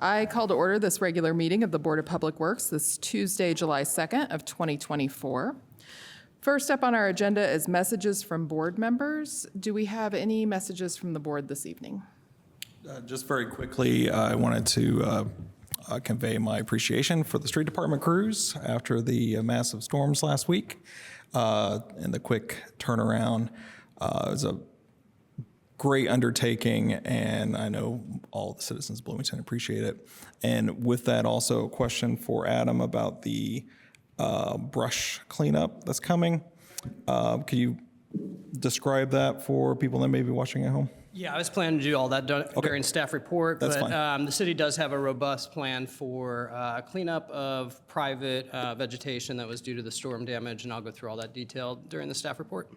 I call to order this regular meeting of the Board of Public Works this Tuesday, July 2nd of 2024. First up on our agenda is messages from board members. Do we have any messages from the board this evening? Just very quickly, I wanted to convey my appreciation for the street department crews after the massive storms last week and the quick turnaround. It was a great undertaking, and I know all the citizens of Bloomington appreciate it. And with that, also a question for Adam about the brush cleanup that's coming. Could you describe that for people that may be watching at home? Yeah, I was planning to do all that during staff report, That's but fine. the city does have a robust plan for cleanup of private vegetation that was due to the storm damage, and I'll go through all that detail during the staff report.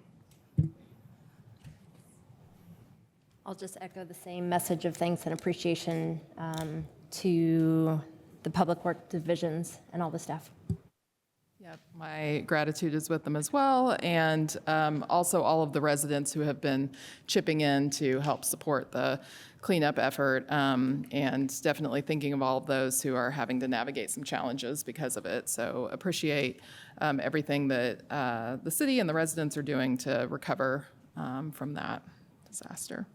I'll just echo the same message of thanks and appreciation to the Public Works divisions and all the staff. Yep, my gratitude is with them as well, and also all of the residents who have been chipping in to help support the cleanup effort, and definitely thinking of all of those who are having to navigate some challenges because of it. So appreciate everything that the city and the residents are doing to recover from that disaster.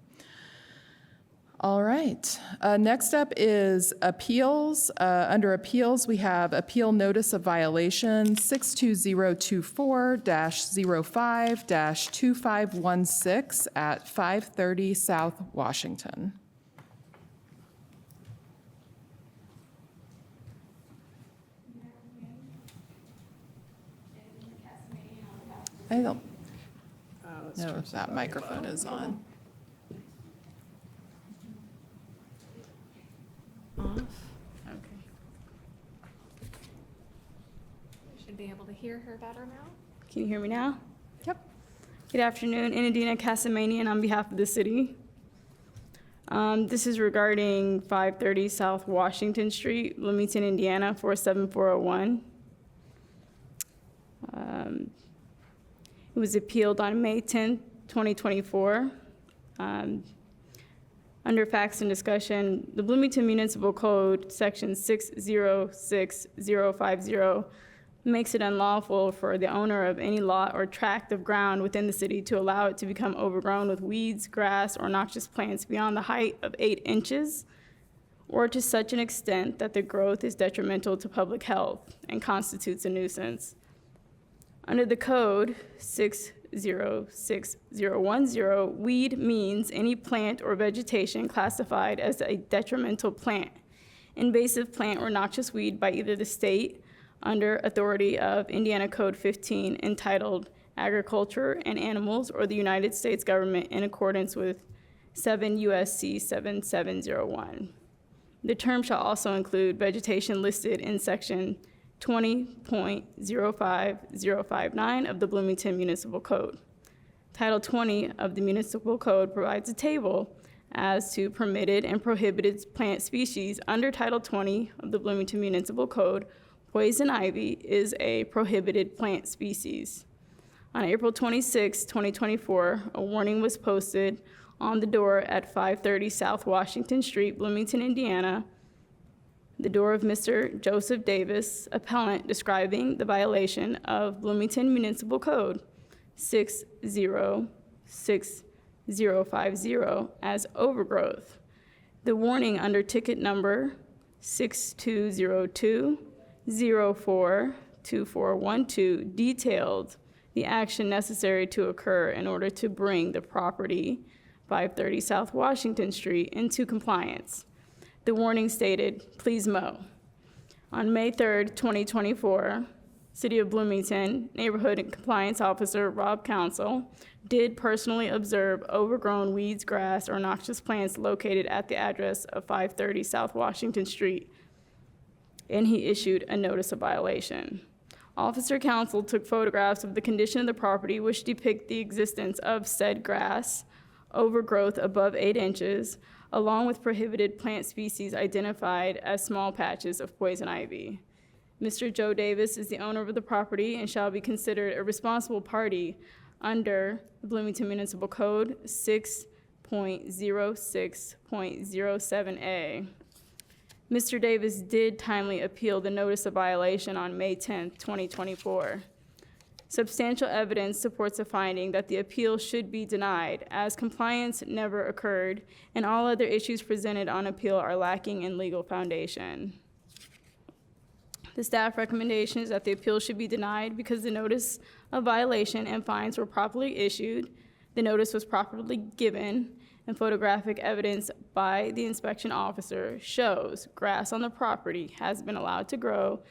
All right. Next up is appeals. Under appeals, we have appeal notice of violation 62024-05-2516 at 530 South Washington. I don't know if that microphone is on. Off. Okay. Should be able to hear her better now. Can you hear me now? Yep. Good afternoon, Inadina Casamanian on behalf of the city. This is regarding 530 South Washington Street, Bloomington, Indiana, 47401. It was appealed on May 10th, 2024. Under facts and discussion, the Bloomington Municipal Code, section 606050, makes it unlawful for the owner of any lot or tract of ground within the city to allow it to become overgrown with weeds, grass, or noxious plants beyond the height of 8 inches, or to such an extent that the growth is detrimental to public health and constitutes a nuisance. Under the code, 606010, weed means any plant or vegetation classified as a detrimental plant, invasive plant, or noxious weed by either the state under authority of Indiana Code 15 entitled Agriculture and Animals, or the United States government in accordance with 7 USC 7701. The term shall also include vegetation listed in section 20.05059 of the Bloomington Municipal Code. Title 20 of the Municipal Code provides a table as to permitted and prohibited plant species. Under Title 20 of the Bloomington Municipal Code, poison ivy is a prohibited plant species. On April 26, 2024, a warning was posted on the door at 530 South Washington Street, Bloomington, Indiana, the door of Mr. Joseph Davis, appellant, describing the violation of Bloomington Municipal Code 606050 as overgrowth. The warning under ticket number 6202-042412 detailed the action necessary to occur in order to bring the property 530 South Washington Street into compliance. The warning stated, "Please mow." On May 3rd, 2024, City of Bloomington Neighborhood and Compliance Officer Rob Council did personally observe overgrown weeds, grass, or noxious plants located at the address of 530 South Washington Street, and he issued a notice of violation. Officer Council took photographs of the condition of the property which depict the existence of said grass, overgrowth above 8 inches, along with prohibited plant species identified as small patches of poison ivy. Mr. Joe Davis is the owner of the property and shall be considered a responsible party under the Bloomington Municipal Code 6.06.07A. Mr. Davis did timely appeal the notice of violation on May 10th, 2024. Substantial evidence supports the finding that the appeal should be denied, as compliance never occurred and all other issues presented on appeal are lacking in legal foundation. The staff recommendation is that the appeal should be denied because the notice of violation and fines were properly issued, the notice was properly given, and photographic evidence by the inspection officer shows grass on the property has been allowed to grow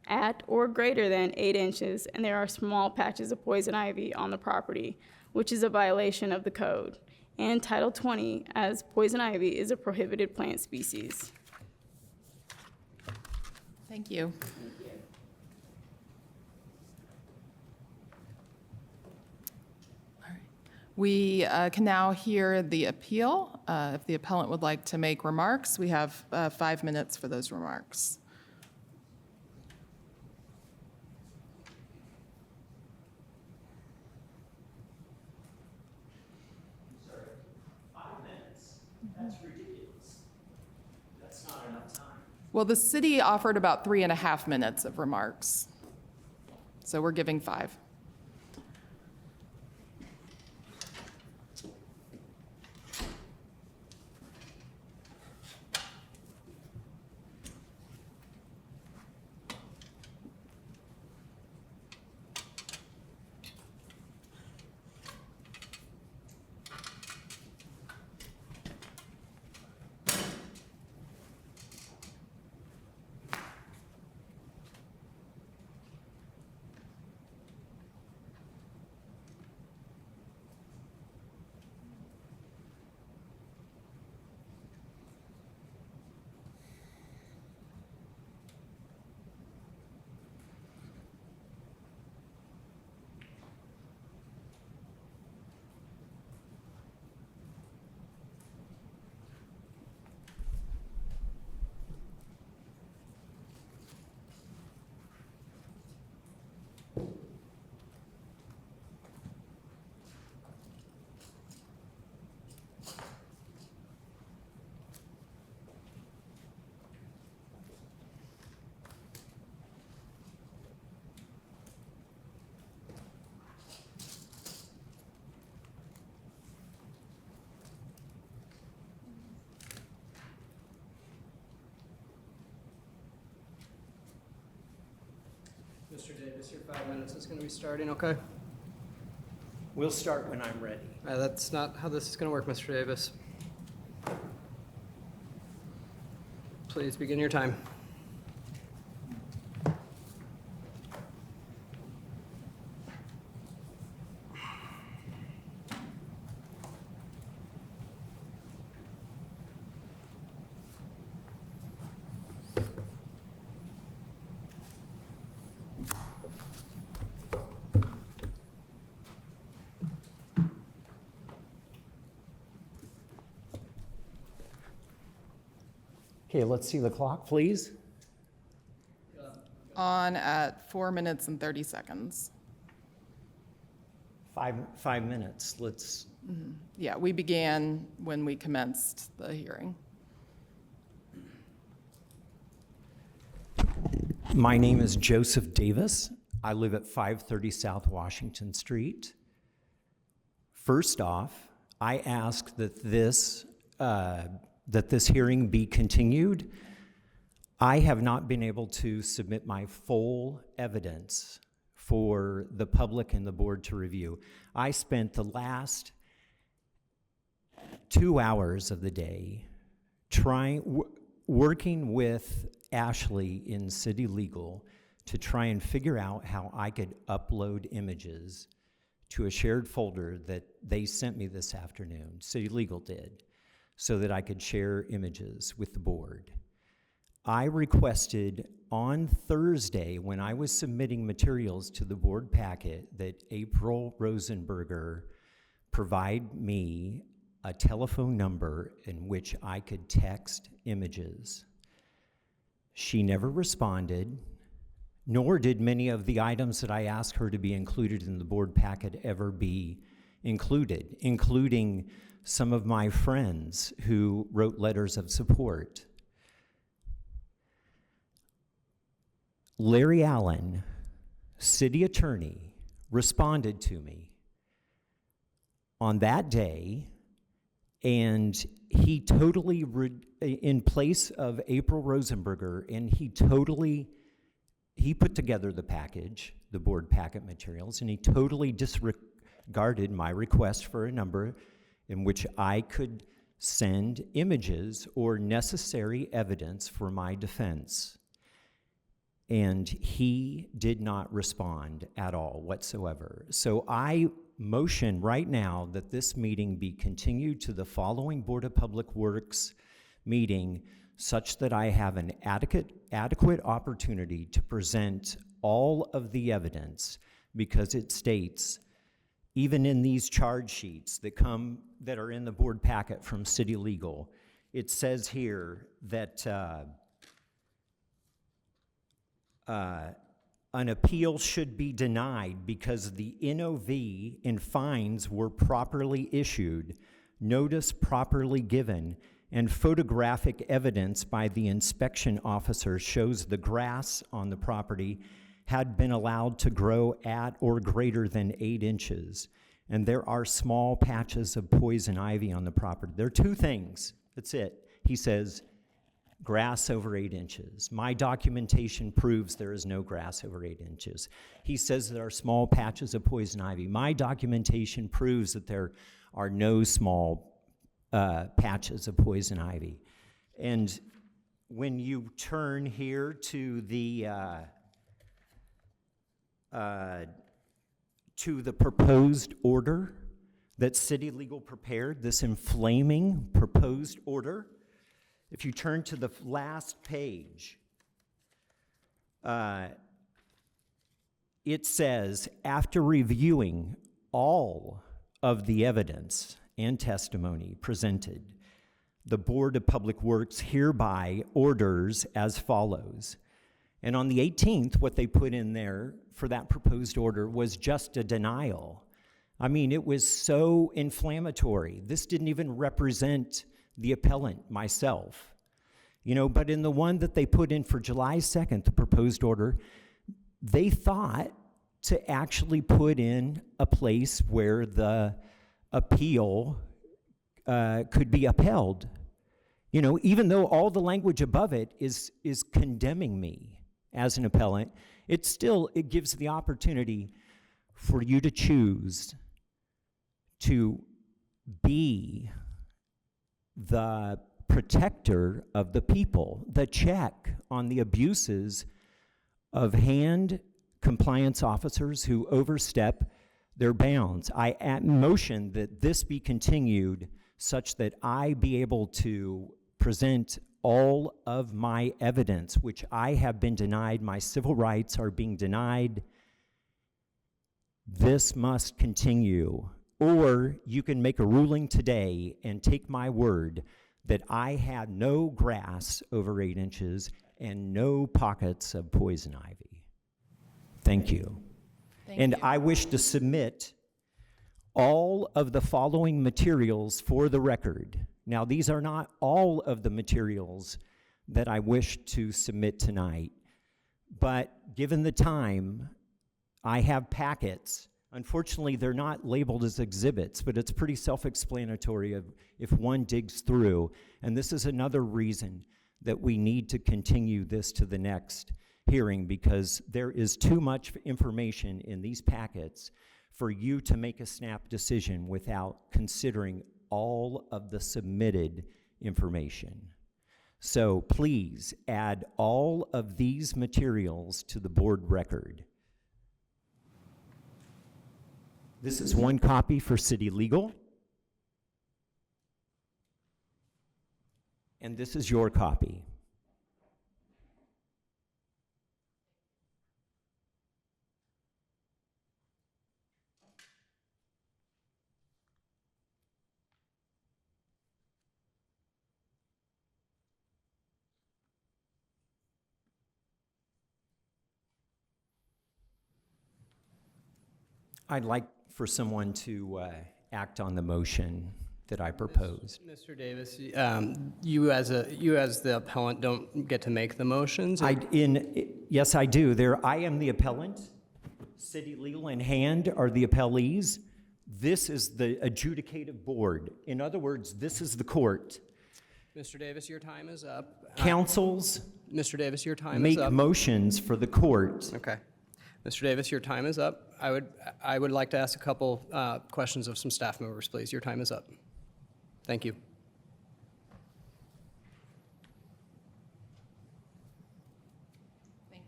at or greater than 8 inches, and there are small patches of poison ivy on the property, which is a violation of the code, and Title 20, as poison ivy is a prohibited plant species. Thank you. All right. We can now hear the appeal. If the appellant would like to make remarks, we have 5 minutes for those remarks. Well, the city offered about 3.5 minutes of remarks, so we're giving 5. Mr. Davis, your 5 minutes is going to be starting, okay? We'll start when I'm ready. That's not how this is going to work, Mr. Davis. Please begin your time. Okay, let's see the clock, please. On at 4 minutes and 30 seconds. 5 minutes. Let's. Yeah, we began when we commenced the hearing. My name is Joseph Davis. I live at 530 South Washington Street. First off, I ask that this hearing be continued. I have not been able to submit my full evidence for the public and the board to review. I spent the last 2 hours of the day working with Ashley in City Legal to try and figure out how I could upload images to a shared folder that they sent me this afternoon, City Legal did, so that I could share images with the board. I requested on Thursday, when I was submitting materials to the board packet, that April Rosenberger provide me a telephone number in which I could text images. She never responded, nor did many of the items that I asked her to be included in the board packet ever be included, including some of my friends who wrote letters of support. Larry Allen, city attorney, responded to me on that day, and he totally, in place of April Rosenberger, and he put together the package, the board packet materials, and he totally disregarded my request for a number in which I could send images or necessary evidence for my defense. And he did not respond at all whatsoever. So I motion right now that this meeting be continued to the following Board of Public Works meeting, such that I have an adequate opportunity to present all of the evidence, because it states, even in these charge sheets that are in the board packet from City Legal, it says here that an appeal should be denied because the NOV and fines were properly issued, notice properly given, and photographic evidence by the inspection officer shows the grass on the property had been allowed to grow at or greater than 8 inches, and there are small patches of poison ivy on the property. There are 2 things. That's it. He says, grass over 8 inches. My documentation proves there is no grass over 8 inches. He says there are small patches of poison ivy. My documentation proves that there are no small patches of poison ivy. And when you turn here to the proposed order that City Legal prepared, this inflaming proposed order, if you turn to the last page, it says, after reviewing all of the evidence and testimony presented, the Board of Public Works hereby orders as follows. And on the 18th, what they put in there for that proposed order was just a denial. I mean, it was so inflammatory. This didn't even represent the appellant, myself. But in the one that they put in for July 2nd, the proposed order, they thought to actually put in a place where the appeal could be upheld. Even though all the language above it is condemning me as an appellant, it gives the opportunity for you to choose to be the protector of the people, the check on the abuses of hand compliance officers who overstep their bounds. I motion that this be continued such that I be able to present all of my evidence, which I have been denied. My civil rights are being denied. This must continue. Or you can make a ruling today and take my word that I had no grass over 8 inches and no pockets of poison ivy. Thank you. And I wish to submit all of the following materials for the record. Now, these are not all of the materials that I wish to submit tonight, but given the time, I have packets. Unfortunately, they're not labeled as exhibits, but it's pretty self-explanatory if one digs through. And this is another reason that we need to continue this to the next hearing, because there is too much information in these packets for you to make a snap decision without considering all of the submitted information. So please add all of these materials to the board record. This is one copy for City Legal, and this is your copy. I'd like for someone to act on the motion that I proposed. Mr. Davis, you as the appellant don't get to make the motions. Yes, I do. I am the appellant. City Legal in hand are the appellees. This is the adjudicative board. In other words, this is the court. Mr. Davis, your time is up. Councils Mr. Davis, your time is make up. motions for the court. Okay. Mr. Davis, your time is up. I would like to ask a couple questions of some staff members, please. Your time is up. Thank you. Thank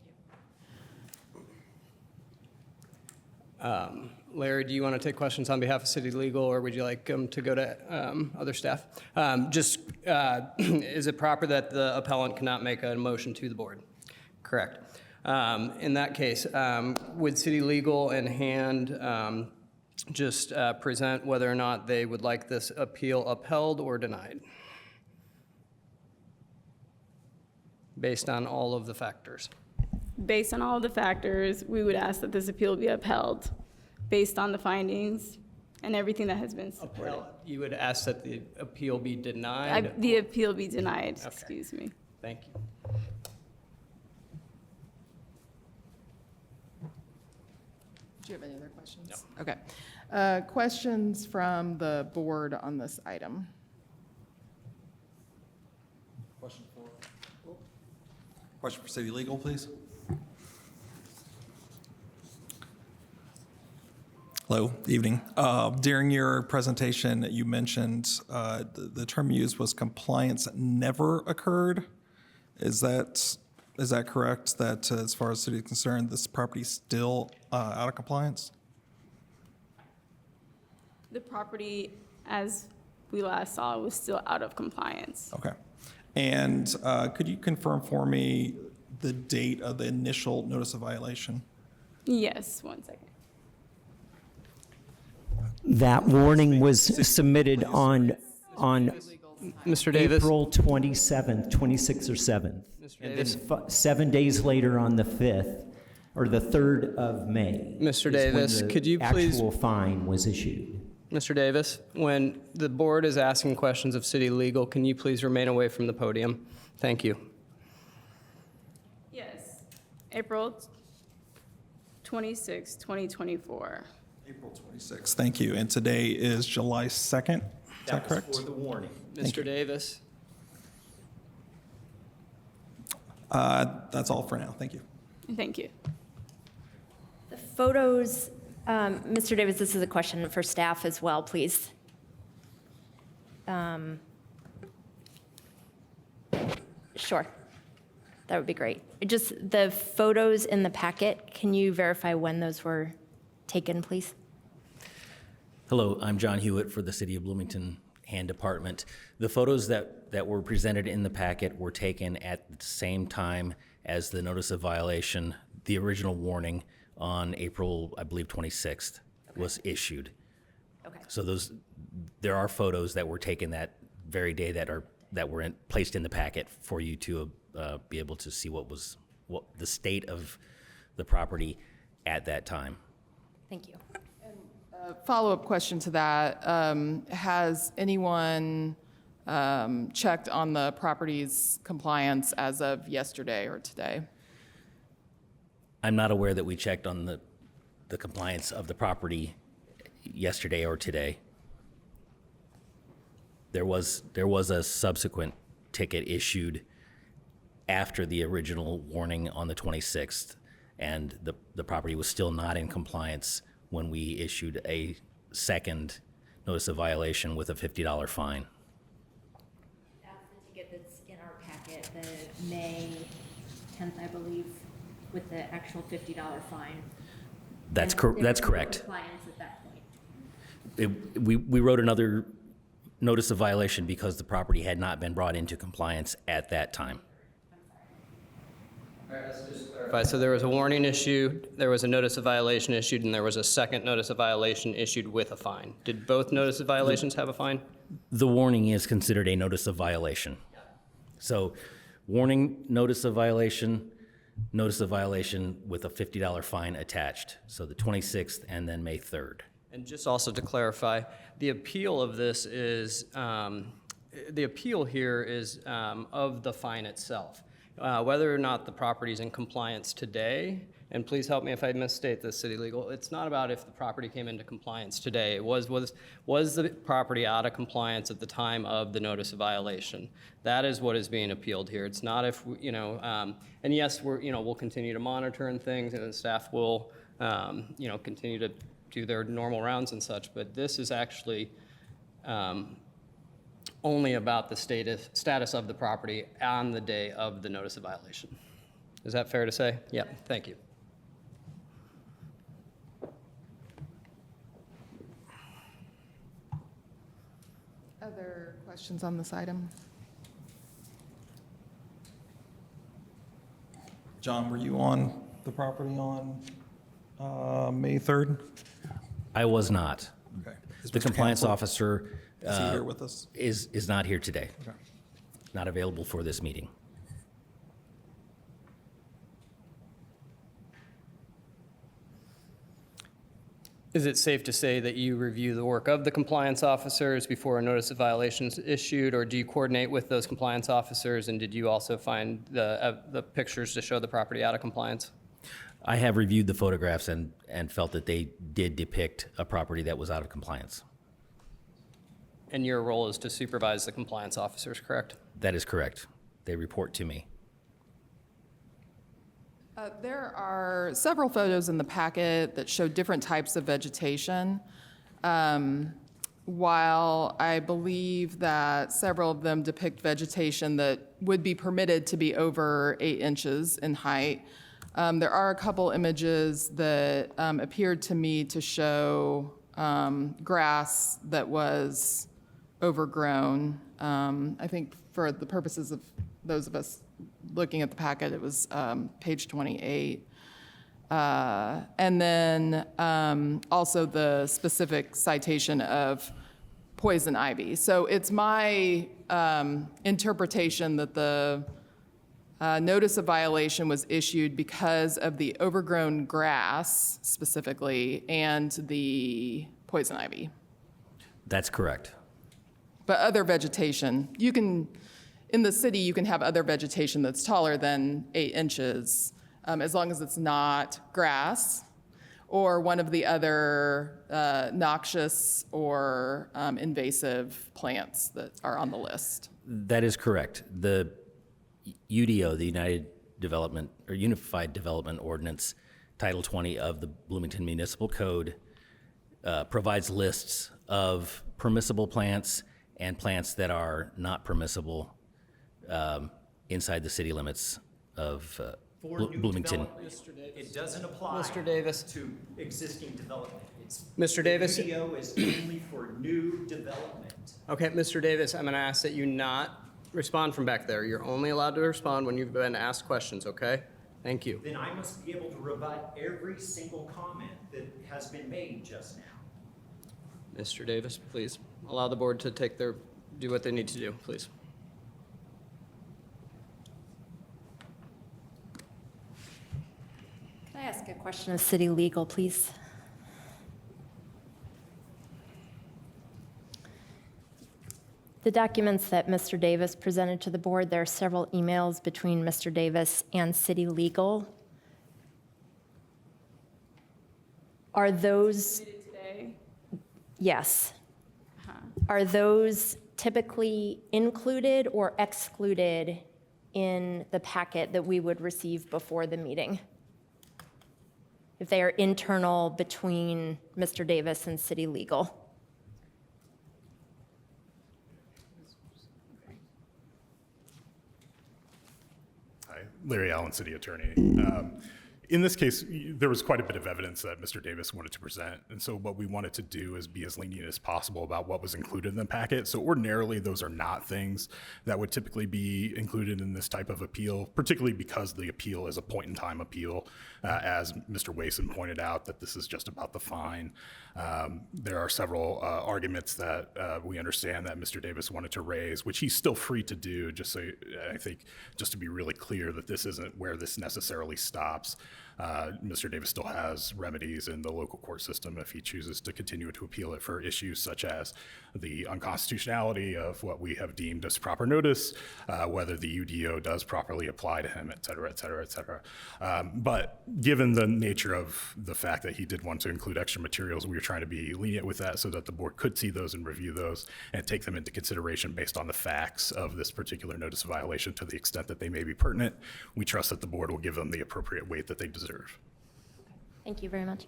you. Larry, do you want to take questions on behalf of City Legal, or would you like to go to other staff? Is it proper that the appellant cannot make a motion to the board? Correct. In that case, would City Legal in hand just present whether or not they would like this appeal upheld or denied? Based on all of the factors. Based on all of the factors, we would ask that this appeal be upheld based on the findings and everything that has been supported. You would ask that the appeal be denied? The appeal be denied, Okay. excuse me. Thank you. Do you have any other questions? No. Okay. Questions from the board on this item? Question for City Legal, please. Hello, evening. During your presentation, you mentioned the term used was compliance never occurred. Is that correct? That as far as city is concerned, this property is still out of compliance? The property, as we last saw, was still out of compliance. Okay. And could you confirm for me the date of the initial notice of violation? Yes, 1 second. That warning was submitted on Mr. Davis? April 27th, 26th or 7th. Mr. And Davis? then 7 days later on the 5th, or the 3rd of May. Mr. is when Davis, the could you please- actual fine was issued. Mr. Davis, when the board is asking questions of City Legal, can you please remain away from the podium? Thank you. Yes, April 26, 2024. April 26th, thank you. And today is July 2nd, is that correct? For the warning. Mr. Davis? That's all for now, thank you. Thank you. The photos, Mr. Davis, this is a question for staff as well, please. Sure, that would be great. Just the photos in the packet, can you verify when those were taken, please? Hello, I'm John Hewitt for the City of Bloomington Hand Department. The photos that were presented in the packet were taken at the same time as the notice of violation, the original warning on April, I believe, 26th was issued. Okay. So there are photos that were taken that very day that were placed in the packet for you to be able to see what the state of the property at that time. Thank you. Follow-up question to that. Has anyone checked on the property's compliance as of yesterday or today? I'm not aware that we checked on the compliance of the property yesterday or today. There was a subsequent ticket issued after the original warning on the 26th, and the property was still not in compliance when we issued a second notice of violation with a $50 fine. That's the ticket that's in our packet, the May 10th, I believe, with the actual $50 fine. That's And correct. there That's was no correct. compliance at that point. We wrote another notice of violation because the property had not been brought into compliance at that time. All right, let's just clarify. So there was a warning issued, there was a notice of violation issued, and there was a second notice of violation issued with a fine. Did both notice of violations have a fine? The warning is considered a notice of violation. So warning, notice of violation with a $50 fine attached. So the 26th and then May 3rd. And just also to clarify, the appeal of this is, the appeal here is of the fine itself. Whether or not the property is in compliance today, and please help me if I misstate this, City Legal, it's not about if the property came into compliance today. It was the property out of compliance at the time of the notice of violation? That is what is being appealed here. It's not if, and yes, we'll continue to monitor and things, and the staff will, continue to do their normal rounds and such, but this is actually only about the status of the property on the day of the notice of violation. Is that fair to say? Yeah, thank you. Other questions on this item? John, were you on the property on May 3rd? I was not. Okay. Is The Mr. compliance Hansel- officer Is he here with us? is not here today, Okay. not available for this meeting. Is it safe to say that you review the work of the compliance officers before a notice of violation is issued, or do you coordinate with those compliance officers? And did you also find the pictures to show the property out of compliance? I have reviewed the photographs and felt that they did depict a property that was out of compliance. And your role is to supervise the compliance officers, correct? That is correct. They report to me. There are several photos in the packet that show different types of vegetation. While I believe that several of them depict vegetation that would be permitted to be over 8 inches in height, there are a couple images that appeared to me to show grass that was overgrown. I think for the purposes of those of us looking at the packet, it was page 28. And then also the specific citation of poison ivy. So it's my interpretation that the notice of violation was issued because of the overgrown grass specifically and the poison ivy. That's correct. But other vegetation, in the city, you can have other vegetation that's taller than 8 inches, as long as it's not grass or one of the other noxious or invasive plants that are on the list. That is correct. The UDO, the Unified Development Ordinance, Title 20 of the Bloomington Municipal Code, provides lists of permissible plants and plants that are not permissible inside the city limits of Bloomington. It doesn't apply Mr. Davis. to existing development. It's, Mr. Davis. the UDO is only for new development. Okay, Mr. Davis, I'm going to ask that you not respond from back there. You're only allowed to respond when you've been asked questions, okay? Thank you. Then I must be able to rebut every single comment that has been made just now. Mr. Davis, please allow the board to do what they need to do, please. Can I ask a question of city legal, please? The documents that Mr. Davis presented to the board, there are several emails between Mr. Davis and city legal. Are those, Today, yes. Are those typically included or excluded in the packet that we would receive before the meeting? If they are internal between Mr. Davis and city legal? Hi, Larry Allen, City Attorney. In this case, there was quite a bit of evidence that Mr. Davis wanted to present, and so what we wanted to do is be as lenient as possible about what was included in the packet. So ordinarily, those are not things that would typically be included in this type of appeal, particularly because the appeal is a point-in-time appeal, as Mr. Wason pointed out, that this is just about the fine. There are several arguments that we understand that Mr. Davis wanted to raise, which he's still free to do, just so I think, just to be really clear that this isn't where this necessarily stops. Mr. Davis still has remedies in the local court system if he chooses to continue to appeal it for issues such as the unconstitutionality of what we have deemed as proper notice, whether the UDO does properly apply to him, et cetera, et cetera, et cetera. But given the nature of the fact that he did want to include extra materials, we were trying to be lenient with that so that the board could see those and review those and take them into consideration based on the facts of this particular notice of violation to the extent that they may be pertinent. We trust that the board will give them the appropriate weight that they deserve. Thank you very much.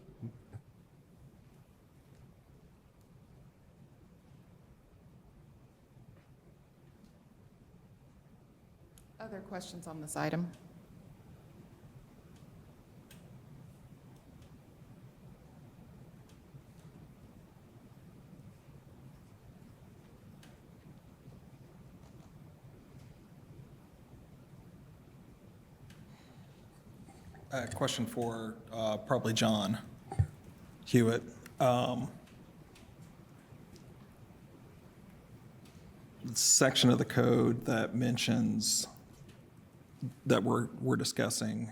Other questions on this item? A question for probably John Hewitt. The section of the code that mentions, that we're discussing,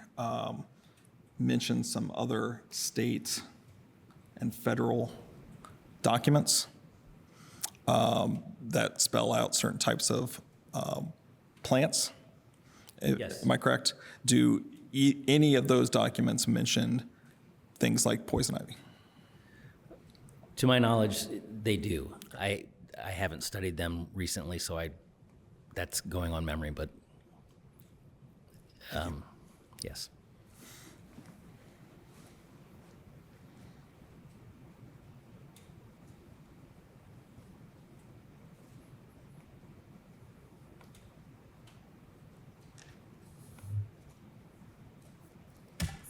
mentions some other state and federal documents that spell out certain types of plants. Yes. Am I correct? Do any of those documents mention things like poison ivy? To my knowledge, they do. I haven't studied them recently, so that's going on memory, but yes.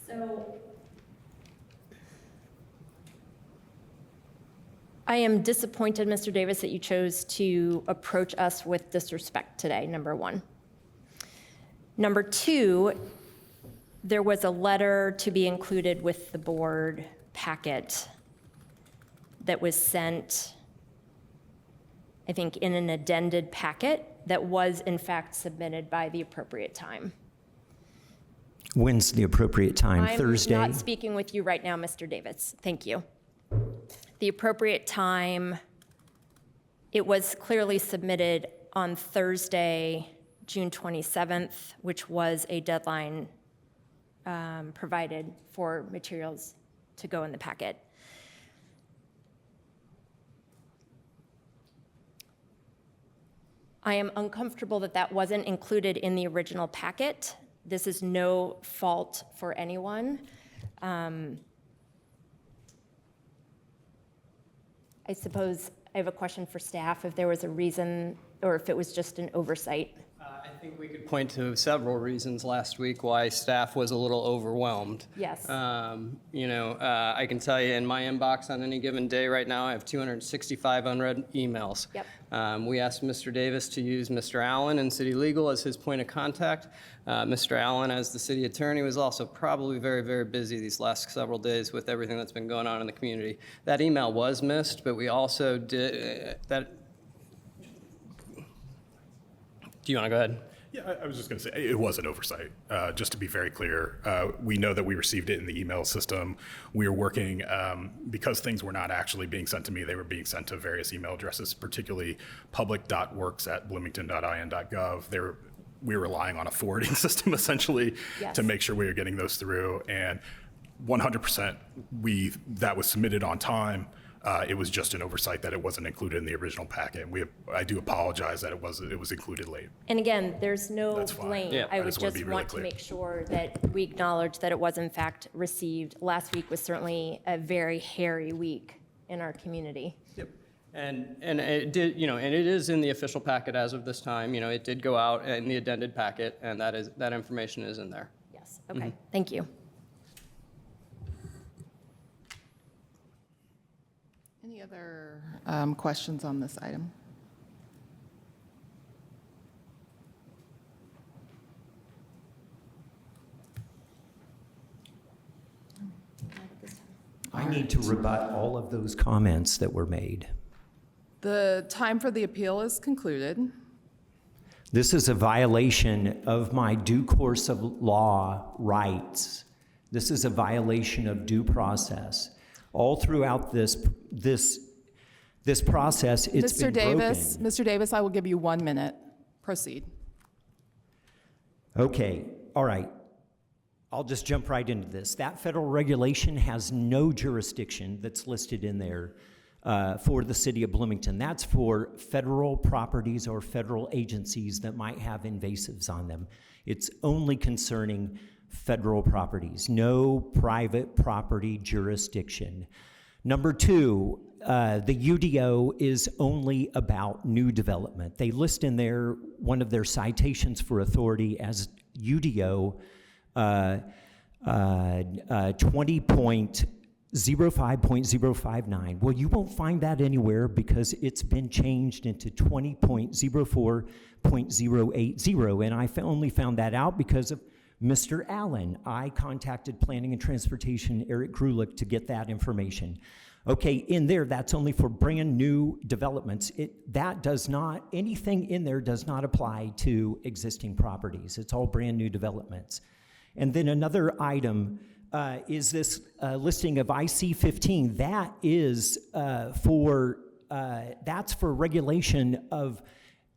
So I am disappointed, Mr. Davis, that you chose to approach us with disrespect today, number one. Number two, there was a letter to be included with the board packet that was sent, I think, in an addended packet that was in fact submitted by the appropriate time. When's the appropriate time? Thursday? I'm not speaking with you right now, Mr. Davis. Thank you. The appropriate time, it was clearly submitted on Thursday, June 27th, which was a deadline provided for materials to go in the packet. I am uncomfortable that that wasn't included in the original packet. This is no fault for anyone. I suppose I have a question for staff, if there was a reason or if it was just an oversight. I think we could point to several reasons last week why staff was a little overwhelmed. Yes. I can tell you in my inbox on any given day right now, I have 265 unread emails. Yep. We asked Mr. Davis to use Mr. Allen in city legal as his point of contact. Mr. Allen, as the city attorney, was also probably very, very busy these last several days with everything that's been going on in the community. That email was missed, but we also did that. Do you want to go ahead? Yeah, I was just going to say, it was an oversight. Just to be very clear, we know that we received it in the email system. We were working, because things were not actually being sent to me, they were being sent to various email addresses, particularly public.works@bloomington.in.gov. We were relying on a forwarding system, essentially, Yes. to make sure we were getting those through. And 100%, that was submitted on time. It was just an oversight that it wasn't included in the original packet. I do apologize that it was included late. And again, there's no That's fine. blame. Yeah, I I would just wanna just be really want to clear. make sure that we acknowledge that it was in fact received. Last week was certainly a very hairy week in our community. Yep. And it did, and it is in the official packet as of this time. It did go out in the addended packet, and that information is in there. Yes, okay, thank you. Any other questions on this item? I need to rebut all of those comments that were made. The time for the appeal is concluded. This is a violation of my due course of law rights This is a violation of due process. All throughout this process, it's been broken. Mr. Davis, I will give you 1 minute. Proceed. Okay, all right. I'll just jump right into this. That federal regulation has no jurisdiction that's listed in there for the city of Bloomington. That's for federal properties or federal agencies that might have invasives on them. It's only concerning federal properties, no private property jurisdiction. Number two, the UDO is only about new development. They list in there one of their citations for authority as UDO 20.05.059. Well, you won't find that anywhere because it's been changed into 20.04.080, and I only found that out because of Mr. Allen. I contacted Planning and Transportation, Eric Grulich, to get that information. Okay, in there, that's only for brand new developments. Anything in there does not apply to existing properties. It's all brand new developments. And then another item is this listing of IC-15. That is that's for regulation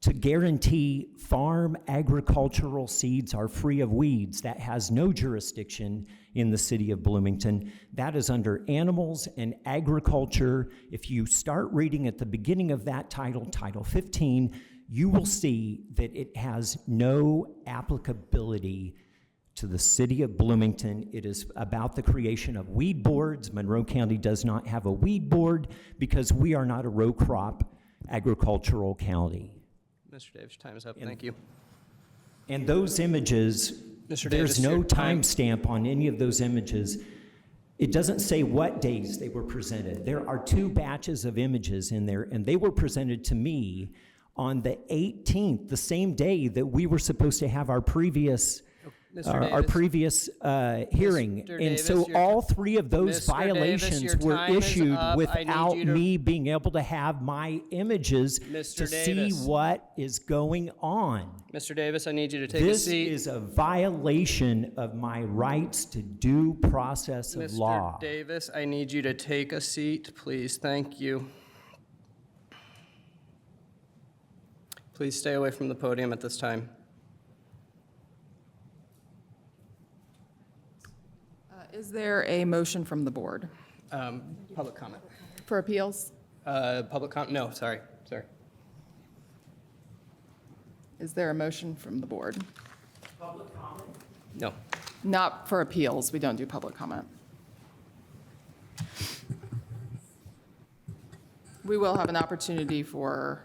to guarantee farm agricultural seeds are free of weeds. That has no jurisdiction in the city of Bloomington. That is under animals and agriculture. If you start reading at the beginning of that title, Title 15, you will see that it has no applicability to the city of Bloomington. It is about the creation of weed boards. Monroe County does not have a weed board because we are not a row crop agricultural county. Mr. Davis, time is up. Thank you. And those images, Mr. there's Davis, no your time. timestamp on any of those images. It doesn't say what days they were presented. There are 2 batches of images in there, and they were presented to me on the 18th, the same day that we were supposed to have our previous hearing. Mr. And Davis, so your- all 3 of those Mr. Davis, violations your were time is issued up. I need without you to- me being able to have my images Mr. to see Davis. what is going on. Mr. Davis, I need you to take a This seat. is a violation of my rights to due process of law. Mr. Davis, I need you to take a seat, please. Thank you. Please stay away from the podium at this time. Is there a motion from the board Public comment. for appeals? Public comment? No, sorry. Is there a motion from the board? No. Not for appeals. We don't do public comment. We will have an opportunity for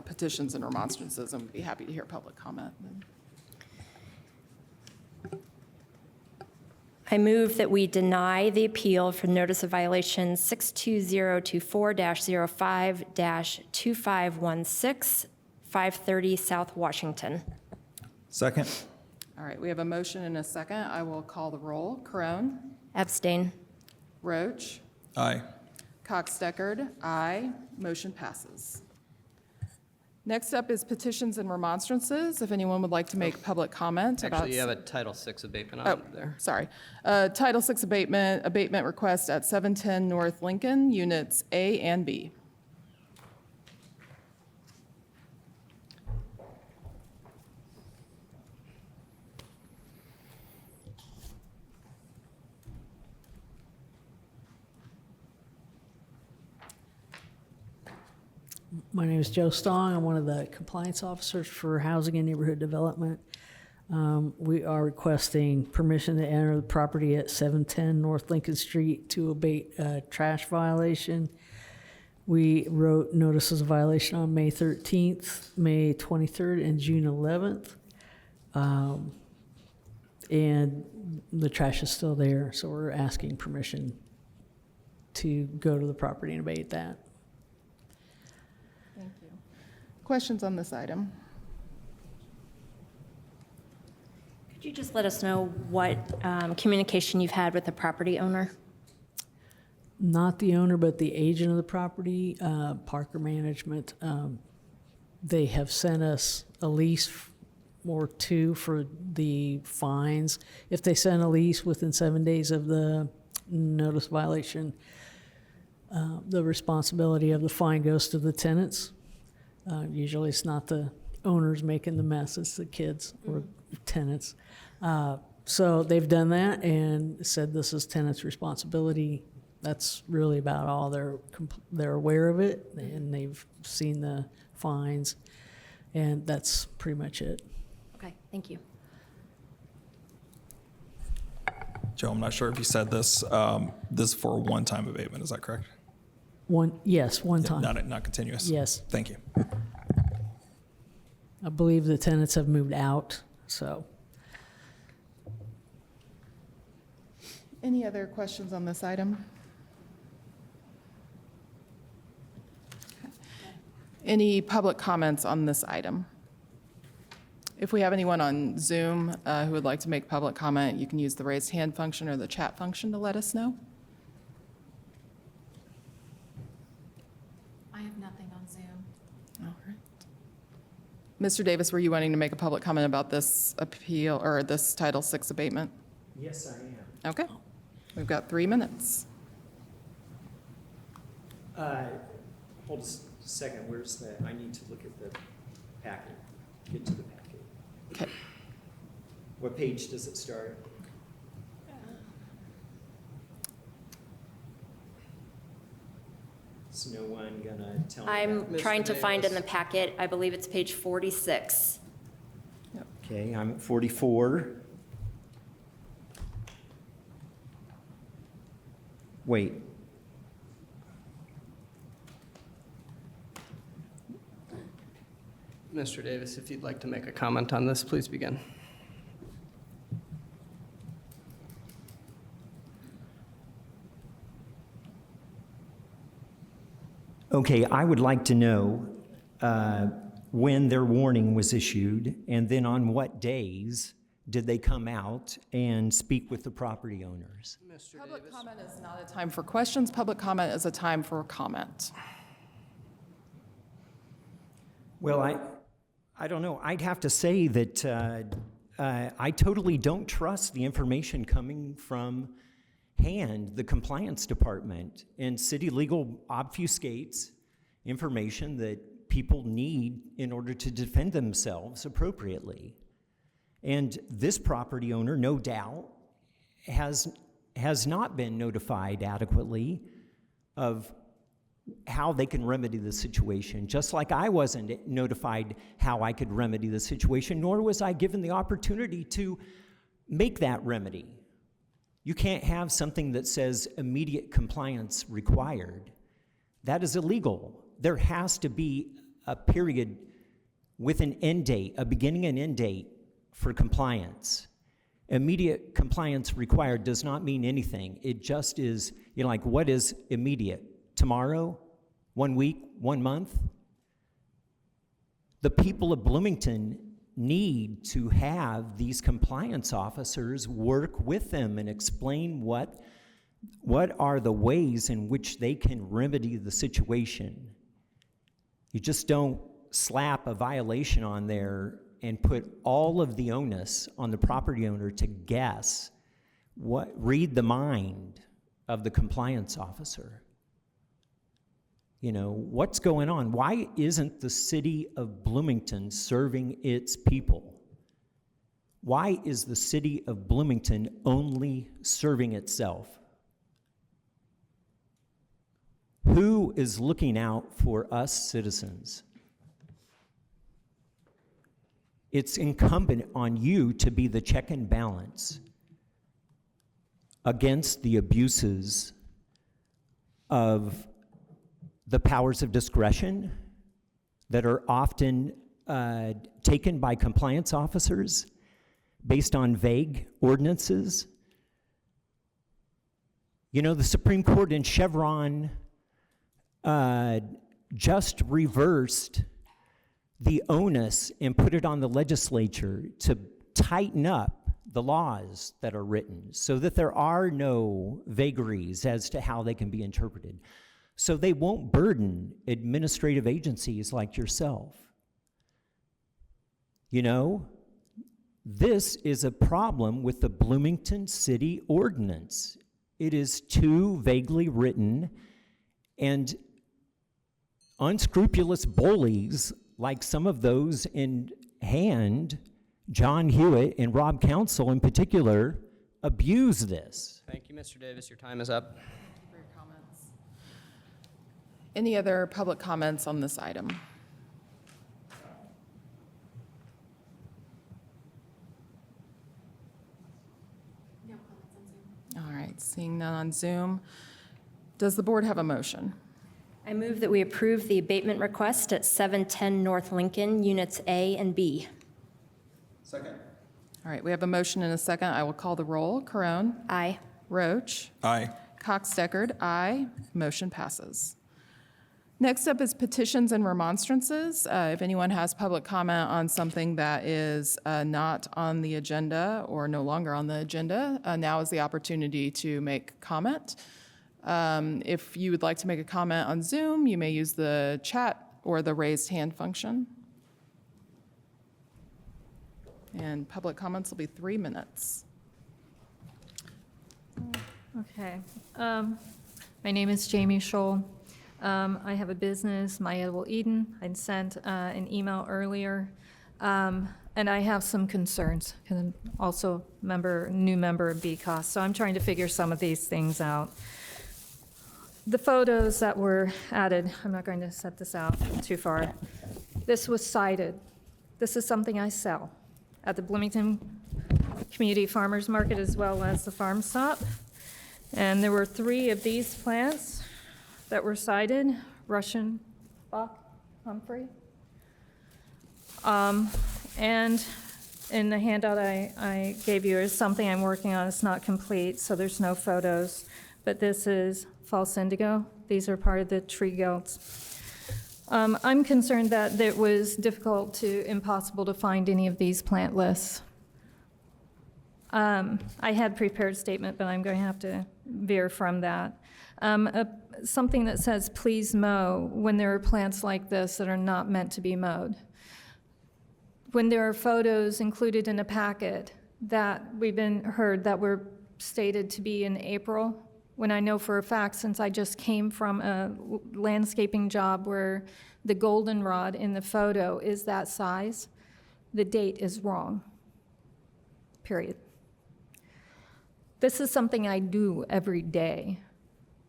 petitions and remonstrances, and we'd be happy to hear public comment. I move that we deny the appeal for notice of violation 62024-05-2516, 530 South Washington. Second? All right, we have a motion and a second. I will call the roll. Crone? Abstain. Roach? Aye. Cox-Deckard? Aye. Motion passes. Next up is petitions and remonstrances. If anyone would like to make public comment about... Actually, you have a Title VI abatement Oh, on there. sorry. Title VI abatement request at 710 North Lincoln, Units A and B. My name is Joe Stong. I'm one of the compliance officers for Housing and Neighborhood Development. We are requesting permission to enter the property at 710 North Lincoln Street to abate a trash violation. We wrote notices of violation on May 13th, May 23rd, and June 11th. And the trash is still there, so we're asking permission to go to the property and abate that. Thank you. Questions on this item? Could you just let us know what communication you've had with the property owner? Not the owner, but the agent of the property, Parker Management. They have sent us a lease or two for the fines. If they send a lease within 7 days of the notice violation, the responsibility of the fine goes to the tenants. Usually it's not the owners making the mess, it's the kids or tenants. So they've done that and said this is tenants' responsibility. That's really about all. They're aware of it and they've seen the fines, and that's pretty much it. Okay, thank you. Joe, I'm not sure if you said this. This is for a one-time abatement, is that correct? Yes, one time. Not continuous? Yes. Thank you. I believe the tenants have moved out, so. Any other questions on this item? Okay. Any public comments on this item? If we have anyone on Zoom who would like to make public comment, you can use the raised hand function or the chat function to let us know. I have nothing on Zoom. All right. Mr. Davis, were you wanting to make a public comment about this appeal or this Title VI abatement? Yes, I am. Okay. We've got 3 minutes. Hold a second, where's the, I need to look at the packet, get to the packet. Okay. What page does it start? Is no one gonna tell me? I'm Mr. trying to find in Davis. the packet, I believe it's page 46. Okay, I'm at 44. Wait. Mr. Davis, if you'd like to make a comment on this, please begin. Okay, I would like to know when their warning was issued, and then on what days did they come out and speak with the property owners? Mr. Public Davis. comment is not a time for questions. Public comment is a time for comment. Well, I don't know. I'd have to say that I totally don't trust the information coming from HAND, the compliance department, and city legal obfuscates information that people need in order to defend themselves appropriately. And this property owner, no doubt, has not been notified adequately of how they can remedy the situation, just like I wasn't notified how I could remedy the situation, nor was I given the opportunity to make that remedy. You can't have something that says immediate compliance required. That is illegal. There has to be a period with an end date, a beginning and end date for compliance. Immediate compliance required does not mean anything. It just is, like, what is immediate? Tomorrow? 1 week? 1 month? The people of Bloomington need to have these compliance officers work with them and explain what are the ways in which they can remedy the situation. You just don't slap a violation on there and put all of the onus on the property owner to guess read the mind of the compliance officer. What's going on? Why isn't the city of Bloomington serving its people? Why is the city of Bloomington only serving itself? Who is looking out for us citizens? It's incumbent on you to be the check and balance against the abuses of the powers of discretion that are often taken by compliance officers based on vague ordinances. The Supreme Court in Chevron just reversed the onus and put it on the legislature to tighten up the laws that are written so that there are no vagaries as to how they can be interpreted, so they won't burden administrative agencies like yourself. This is a problem with the Bloomington City Ordinance. It is too vaguely written, and unscrupulous bullies, like some of those in hand, John Hewitt and Rob Council in particular, abuse this. Thank you, Mr. Davis. Your time is up. For your comments. Any other public comments on this item? All right, seeing none on Zoom. Does the board have a motion? I move that we approve the abatement request at 710 North Lincoln, Units A and B. All right, we have a motion and a second. I will call the roll. Carone? Aye. Roach? Aye. Cox-Deckard? Aye. Motion passes. Next up is petitions and remonstrances. If anyone has public comment on something that is not on the agenda or no longer on the agenda, now is the opportunity to make comment. If you would like to make a comment on Zoom, you may use the chat or the raised hand function. And public comments will be 3 minutes. Okay. My name is Jamie Scholl. I have a business, My Edible Eden. I sent an email earlier, and I have some concerns, because I'm also new member of BCOS, so I'm trying to figure some of these things out. The photos that were added, I'm not going to set this out too far. This was cited. This is something I sell at the Bloomington Community Farmers Market as well as the Farm Stop. And there were 3 of these plants that were cited, Russian Bach, Humphrey. And in the handout I gave you is something I'm working on. It's not complete, so there's no photos. But this is false indigo. These are part of the tree goats. I'm concerned that it was difficult to impossible to find any of these plant lists. I had prepared a statement, but I'm going to have to veer from that. Something that says, please mow, when there are plants like this that are not meant to be mowed. When there are photos included in a packet that we've heard that were stated to be in April, when I know for a fact, since I just came from a landscaping job where the goldenrod in the photo is that size, the date is wrong, period. This is something I do every day,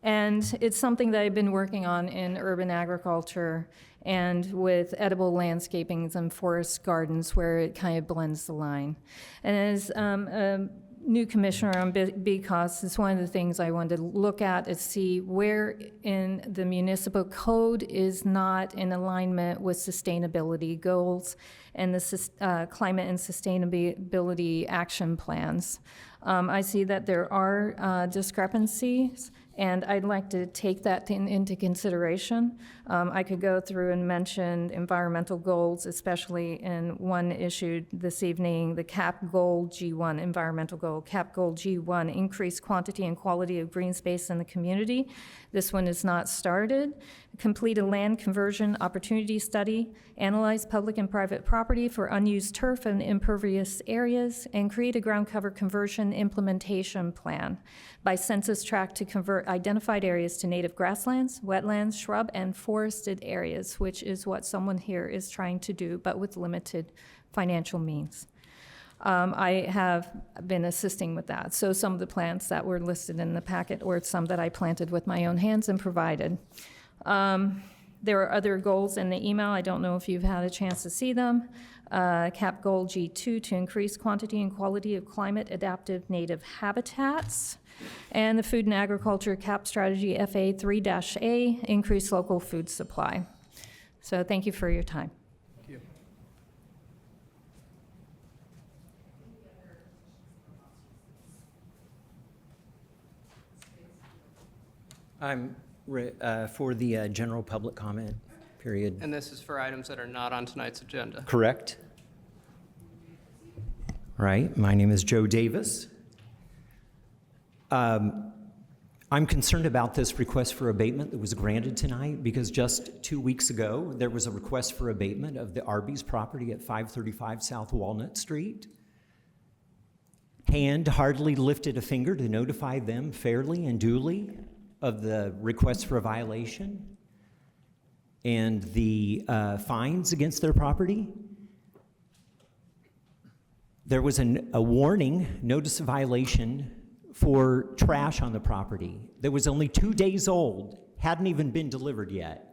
and it's something that I've been working on in urban agriculture and with edible landscapings and forest gardens where it kind of blends the line. And as a new commissioner on BCOS, it's one of the things I wanted to look at is see where in the municipal code is not in alignment with sustainability goals and the climate and sustainability action plans. I see that there are discrepancies, and I'd like to take that into consideration. I could go through and mention environmental goals, especially in one issued this evening, the CAP Goal G1, environmental goal, CAP Goal G1, increase quantity and quality of green space in the community. This one is not started. Complete a land conversion opportunity study, analyze public and private property for unused turf and impervious areas, and create a ground cover conversion implementation plan by census tract to convert identified areas to native grasslands, wetlands, shrub, and forested areas, which is what someone here is trying to do, but with limited financial means. I have been assisting with that. So some of the plants that were listed in the packet were some that I planted with my own hands and provided. There are other goals in the email. I don't know if you've had a chance to see them. CAP Goal G2 to increase quantity and quality of climate adaptive native habitats. And the Food and Agriculture CAP Strategy FA 3-A, increase local food supply. So thank you for your time. Thank you. I'm for the general public comment period. And this is for items that are not on tonight's agenda. Correct. Right. My name is Joe Davis. I'm concerned about this request for abatement that was granted tonight because just 2 weeks ago, there was a request for abatement of the Arby's property at 535 South Walnut Street. Hand hardly lifted a finger to notify them fairly and duly of the request for a violation and the fines against their property. There was a warning, notice of violation for trash on the property that was only 2 days old, hadn't even been delivered yet.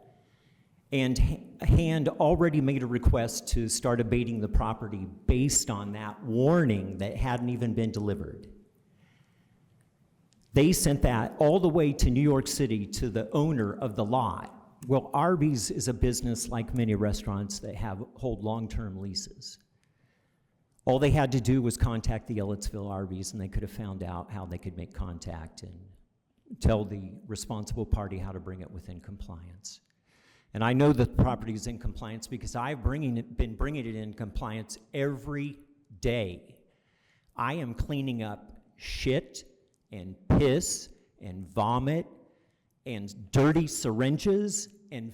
And Hand already made a request to start abating the property based on that warning that hadn't even been delivered. They sent that all the way to New York City to the owner of the lot. Well, Arby's is a business like many restaurants that hold long-term leases. All they had to do was contact the Ellettsville Arby's, and they could have found out how they could make contact and tell the responsible party how to bring it within compliance. And I know that the property is in compliance because I've been bringing it in compliance every day. I am cleaning up shit and piss and vomit and dirty syringes and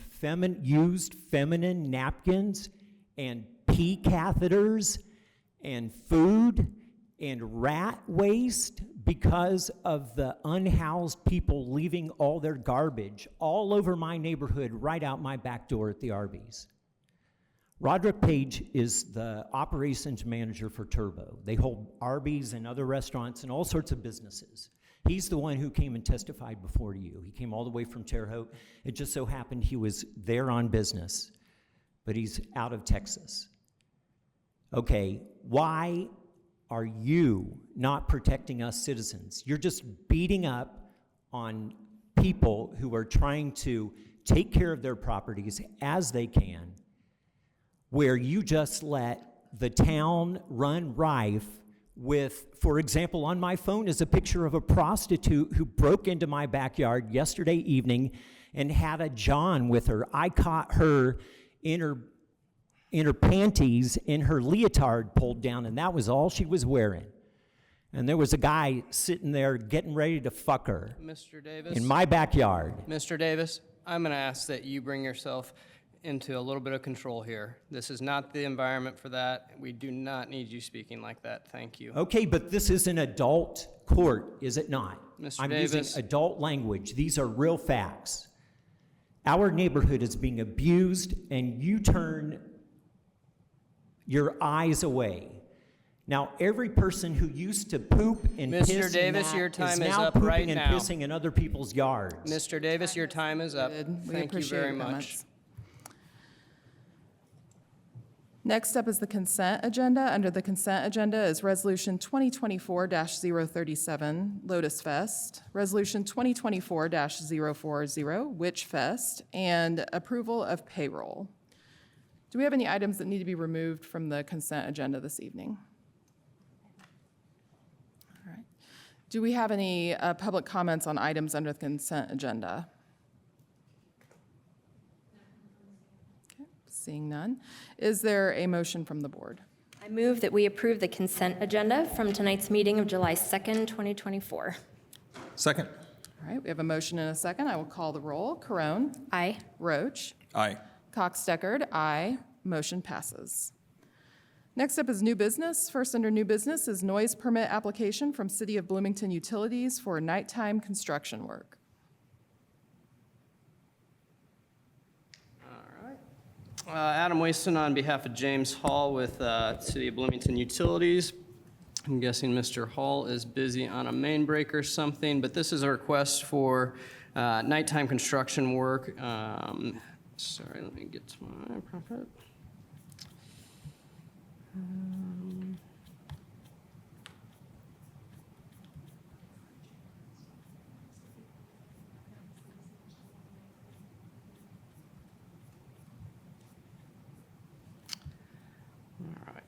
used feminine napkins and pee catheters and food and rat waste because of the unhoused people leaving all their garbage all over my neighborhood right out my back door at the Arby's. Roderick Page is the operations manager for Turbo. They hold Arby's and other restaurants and all sorts of businesses. He's the one who came and testified before you. He came all the way from Terre Haute. It just so happened he was there on business, but he's out of Texas. Okay, why are you not protecting us citizens? You're just beating up on people who are trying to take care of their properties as they can, where you just let the town run rife with, for example, on my phone is a picture of a prostitute who broke into my backyard yesterday evening and had a John with her. I caught her in her panties, in her leotard pulled down, and that was all she was wearing. And there was a guy sitting there getting ready to fuck her Mr. Davis. in my backyard. Mr. Davis, I'm going to ask that you bring yourself into a little bit of control here. This is not the environment for that. We do not need you speaking like that. Thank you. Okay, but this is an adult court, is it not? Mr. I'm Davis. using adult language. These are real facts. Our neighborhood is being abused, and you turn your eyes away. Now, every person who used to poop and Mr. piss Davis, in your that time is is now up pooping right and now. pissing in other people's yards. Mr. Davis, your time is up. Good. We Thank you appreciate very your much. comments. Next up is the consent agenda. Under the consent agenda is Resolution 2024-037, Lotus Fest, Resolution 2024-040, Witch Fest, and approval of payroll. Do we have any items that need to be removed from the consent agenda this evening? All right. Do we have any public comments on items under the consent agenda? Okay, seeing none. Is there a motion from the board? I move that we approve the consent agenda from tonight's meeting of July 2nd, 2024. Second. All right, we have a motion and a second. I will call the roll. Carone? Aye. Roach? Aye. Cox-Deckard, aye. Motion passes. Next up is new business. First under new business is noise permit application from City of Bloomington Utilities for nighttime construction work. Adam Waston on behalf of James Hall with City of Bloomington Utilities. I'm guessing Mr. Hall is busy on a main break or something, but this is a request for nighttime construction work. Sorry, let me get to my profit.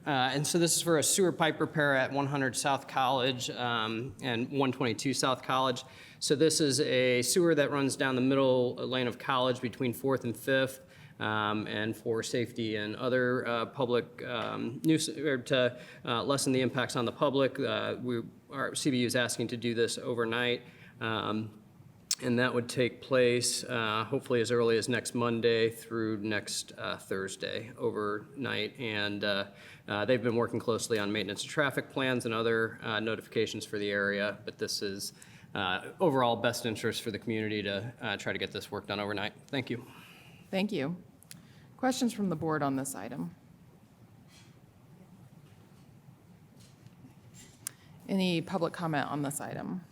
And so this is for a sewer pipe repair at 100 South College and 122 South College. So this is a sewer that runs down the middle lane of College between 4th and 5th. And for safety and other public to lessen the impacts on the public, our CBU is asking to do this overnight. And that would take place hopefully as early as next Monday through next Thursday overnight. And they've been working closely on maintenance and traffic plans and other notifications for the area. But this is overall best interest for the community to try to get this work done overnight. Thank you. Thank you. Questions from the board on this item? Any public comment on this item?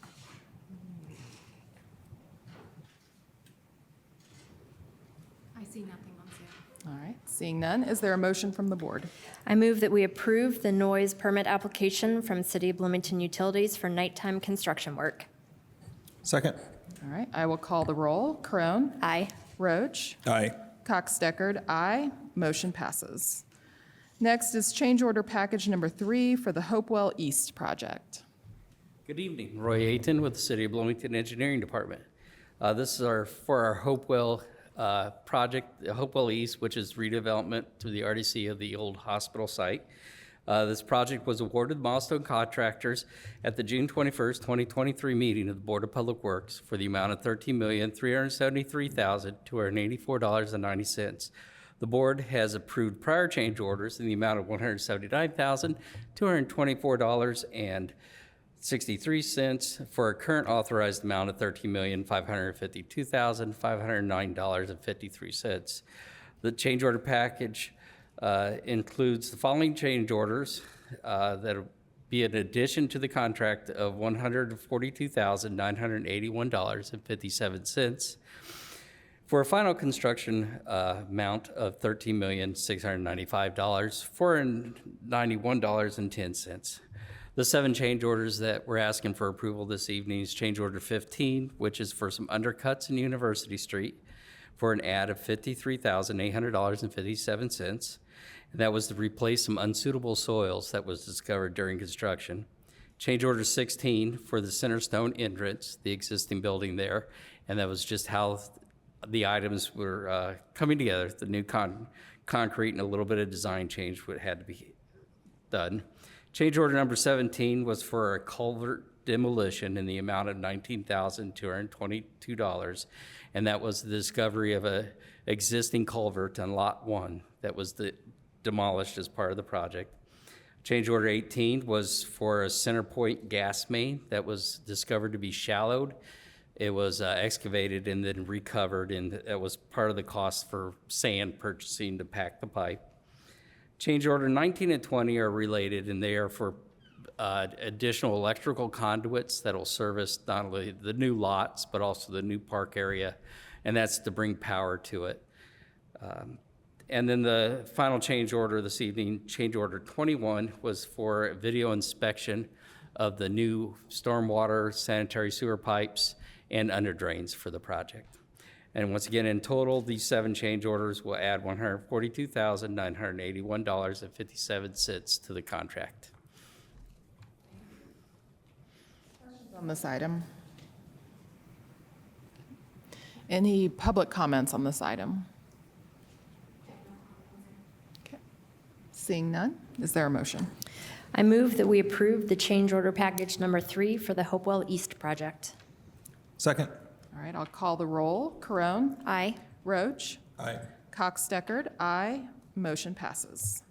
I see nothing on Zoom. All right, seeing none, is there a motion from the board? I move that we approve the noise permit application from City of Bloomington Utilities for nighttime construction work. Second. All right, I will call the roll. Crone? Aye. Roach? Aye. Cox Deckard, aye. Motion passes. Next is change order package number 3 for the Hopewell East project. Good evening, Roy Ayton with the City of Bloomington Engineering Department. This is for our Hopewell project, Hopewell East, which is redevelopment to the RDC of the old hospital site. This project was awarded milestone contractors at the June 21st, 2023 meeting of the Board of Public Works for the amount of $13,373,284.90. The board has approved prior change orders in the amount of $179,224.63 for a current authorized amount of $13,552,509.53. The change order package includes the following change orders that will be in addition to the contract of $142,981.57 for a final construction amount of $13,695,491.10. The 7 change orders that we're asking for approval this evening is change order 15, which is for some undercuts in University Street for an add of $53,800.57. And that was to replace some unsuitable soils that was discovered during construction. Change order 16 for the Centerstone entrance, the existing building there, and that was just how the items were coming together. The new concrete and a little bit of design change would had to be done. Change order number 17 was for a culvert demolition in the amount of $19,222, and that was the discovery of a existing culvert on Lot 1 that was demolished as part of the project. Change order 18 was for a center point gas main that was discovered to be shallowed. It was excavated and then recovered, and that was part of the cost for sand purchasing to pack the pipe. Change order 19 and 20 are related, and they are for additional electrical conduits that will service not only the new lots, but also the new park area, and that's to bring power to it. And then the final change order this evening, change order 21, was for a video inspection of the new stormwater sanitary sewer pipes and under drains for the project. And once again, in total, these 7 change orders will add $142,981.57 to the contract. On this item? Any public comments on this item? Okay. Seeing none, is there a motion? I move that we approve the change order package number 3 for the Hopewell East project. Second. All right, I'll call the roll. Crone? Aye. Roach? Aye. Cox Deckard, aye. Motion passes.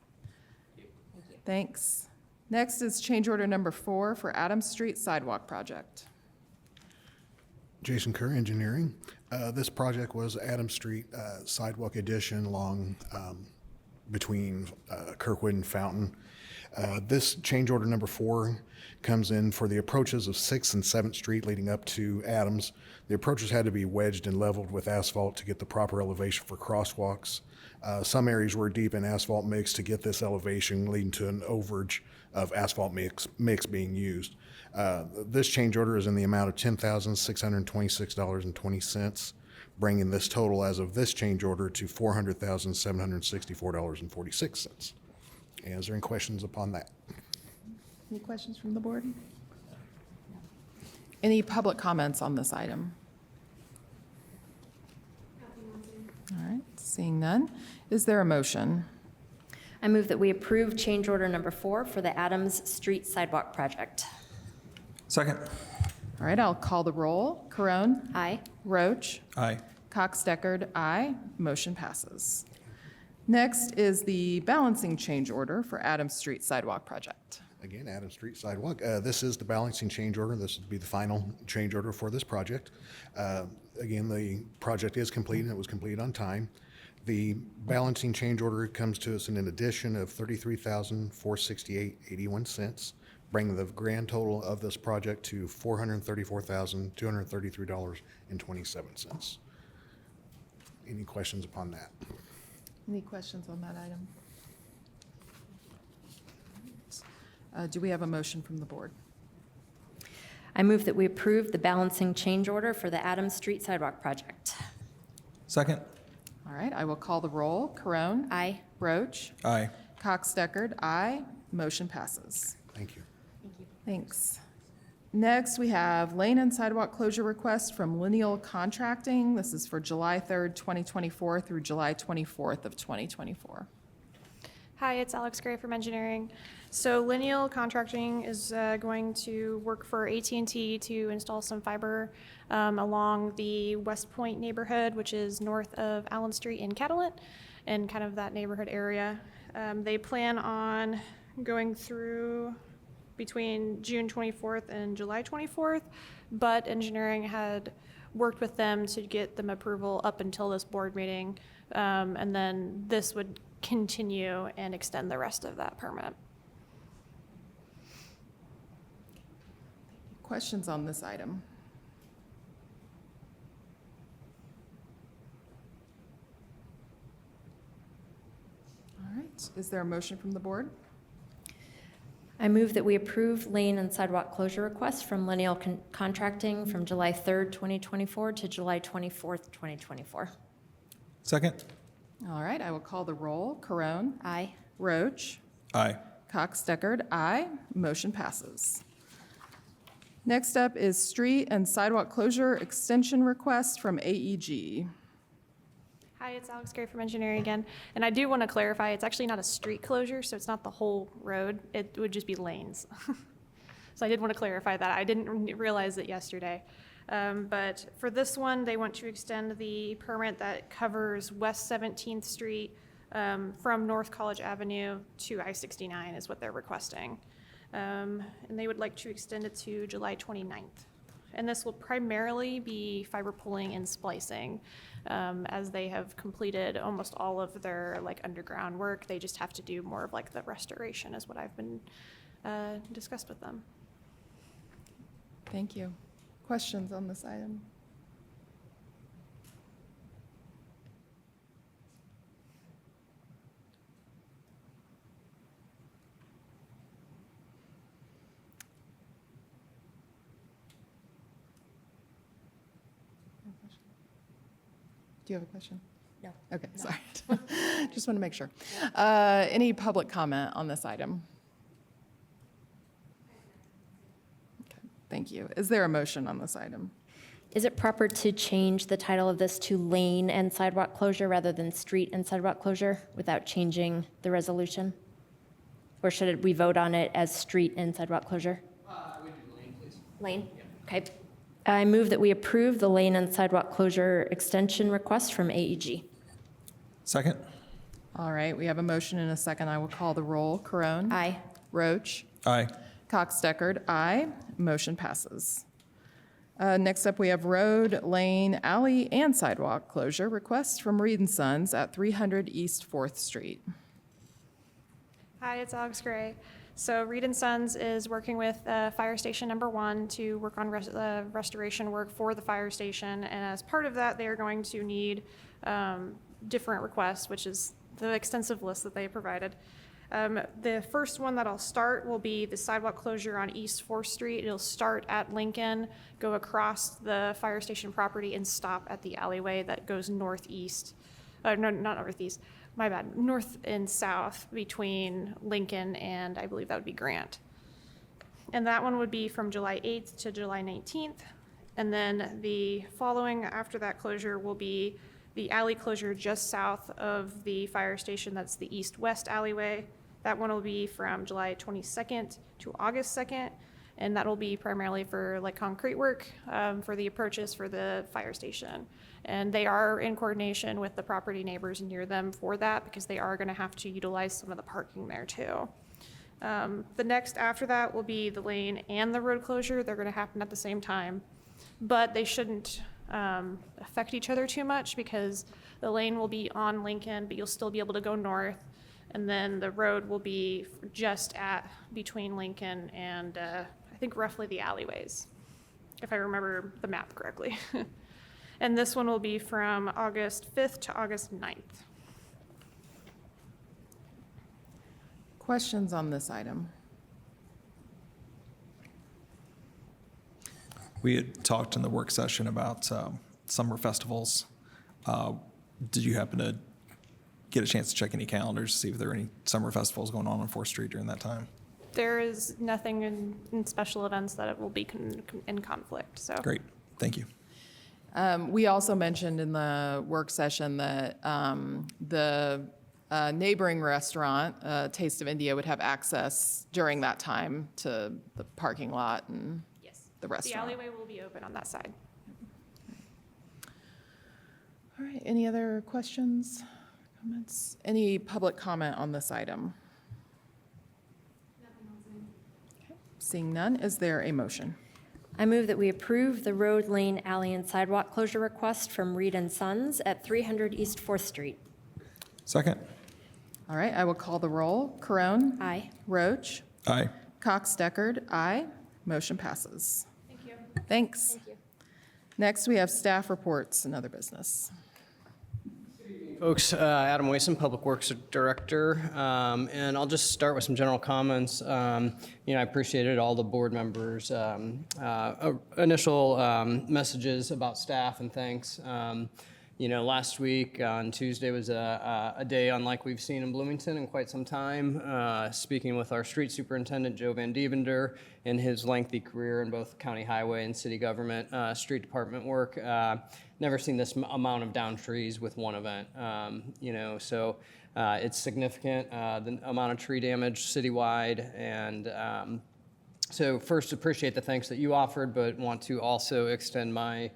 Thanks. Next is change order number 4 for Adams Street Sidewalk Project. Jason Kerr, Engineering. This project was Adams Street sidewalk addition along between Kirkwood and Fountain. This change order number 4 comes in for the approaches of 6th and 7th Street leading up to Adams. The approaches had to be wedged and leveled with asphalt to get the proper elevation for crosswalks. Some areas were deep in asphalt mix to get this elevation, leading to an overage of asphalt mix being used. This change order is in the amount of $10,626.20, bringing this total as of this change order to $400,764.46. And is there any questions upon that? Any questions from the board? Any public comments on this item? All right, seeing none, is there a motion? I move that we approve change order number 4 for the Adams Street sidewalk project. Second. All right, I'll call the roll. Corone? Aye. Roach? Aye. Cox-Deckard, aye. Motion passes. Next is the balancing change order for Adams Street Sidewalk Project. Again, Adams Street Sidewalk. This is the balancing change order. This would be the final change order for this project. Again, the project is complete, and it was completed on time. The balancing change order comes to us in an addition of $33,468.81, bringing the grand total of this project to $434,233.27. Any questions upon that? Any questions on that item? Do we have a motion from the board? I move that we approve the balancing change order for the Adams Street Sidewalk Project. Second? All right, I will call the roll. Corone? Aye. Roach? Aye. Cox-Deckard, aye. Motion passes. Thank you. Thanks. Next, we have lane and sidewalk closure request from Lineal Contracting. This is for July 3rd, 2024 through July 24th of 2024. Hi, it's Alex Gray from engineering. So Lineal Contracting is going to work for AT&T to install some fiber along the West Point neighborhood, which is north of Allen Street in Catalent, and kind of that neighborhood area. They plan on going through between June 24th and July 24th, but engineering had worked with them to get them approval up until this board meeting, and then this would continue and extend the rest of that permit. Questions on this item? All right, is there a motion from the board? I move that we approve lane and sidewalk closure requests from Lineal Contracting from July 3rd, 2024 to July 24th, 2024. Second? All right, I will call the roll. Corone? Aye. Roach? Aye. Cox-Deckard, aye. Motion passes. Next up is street and sidewalk closure extension request from AEG. Hi, it's Alex Gray from engineering again. And I do want to clarify, it's actually not a street closure, so it's not the whole road. It would just be lanes. So I did want to clarify that. I didn't realize it yesterday. But for this one, they want to extend the permit that covers West 17th Street from North College Avenue to I-69 is what they're requesting. And they would like to extend it to July 29th. And this will primarily be fiber pulling and splicing. As they have completed almost all of their underground work, they just have to do more of the restoration is what I've been discussed with them. Thank you. Questions on this item? Do you have a question? No. Okay, sorry. Just want to make sure. Any public comment on this item? Okay, thank you. Is there a motion on this item? Is it proper to change the title of this to lane and sidewalk closure rather than street and sidewalk closure without changing the resolution? Or should we vote on it as street and sidewalk closure? We do lane, please. Lane? Okay. I move that we approve the lane and sidewalk closure extension request from AEG. Second? All right, we have a motion and a second. I will call the roll. Corone? Aye. Roach? Aye. Cox-Deckard, aye. Motion passes. Next up, we have road, lane, alley, and sidewalk closure requests from Reed & Sons at 300 East 4th Street. Hi, it's Alex Gray. So Reed & Sons is working with Fire Station Number 1 to work on restoration work for the fire station. And as part of that, they are going to need different requests, which is the extensive list that they provided. The first one that I'll start will be the sidewalk closure on East 4th Street. It'll start at Lincoln, go across the fire station property, and stop at the alleyway that goes northeast. No, not northeast. My bad, north and south between Lincoln and I believe that would be Grant. And that one would be from July 8th to July 19th. And then the following after that closure will be the alley closure just south of the fire station. That's the east-west alleyway. That one will be from July 22nd to August 2nd. And that will be primarily for like concrete work, for the approaches for the fire station. And they are in coordination with the property neighbors near them for that, because they are gonna have to utilize some of the parking there too. The next after that will be the lane and the road closure. They're gonna happen at the same time, but they shouldn't affect each other too much, because the lane will be on Lincoln, but you'll still be able to go north. And then the road will be just between Lincoln and I think roughly the alleyways, if I remember the map correctly. And this one will be from August 5th to August 9th. Questions on this item? We had talked in the work session about summer festivals. Did you happen to get a chance to check any calendars to see if there are any summer festivals going on 4th Street during that time? There is nothing in special events that it will be in conflict, so. Great, thank you. We also mentioned in the work session that the neighboring restaurant, Taste of India, would have access during that time to the parking lot and Yes. the restaurant. The alleyway will be open on that side. All right, any other questions, comments? Any public comment on this item? Okay, seeing none, is there a motion? I move that we approve the road, lane, alley, and sidewalk closure request from Reed and Sons at 300 East 4th Street. Second? All right, I will call the roll. Corone? Aye. Roach? Aye. Cox Deckard? Aye. Motion passes. Thank you. Thanks. Thank you. Next, we have staff reports and other business. Folks, Adam Wason, Public Works Director, and I'll just start with some general comments. I appreciated all the board members' initial messages about staff and thanks. Last week on Tuesday was a day unlike we've seen in Bloomington in quite some time. Speaking with our street superintendent, Joe Van Dievender, in his lengthy career in both county highway and city government street department work, never seen this amount of down trees with one event. So it's significant, the amount of tree damage citywide, and so first appreciate the thanks that you offered, but want to also extend my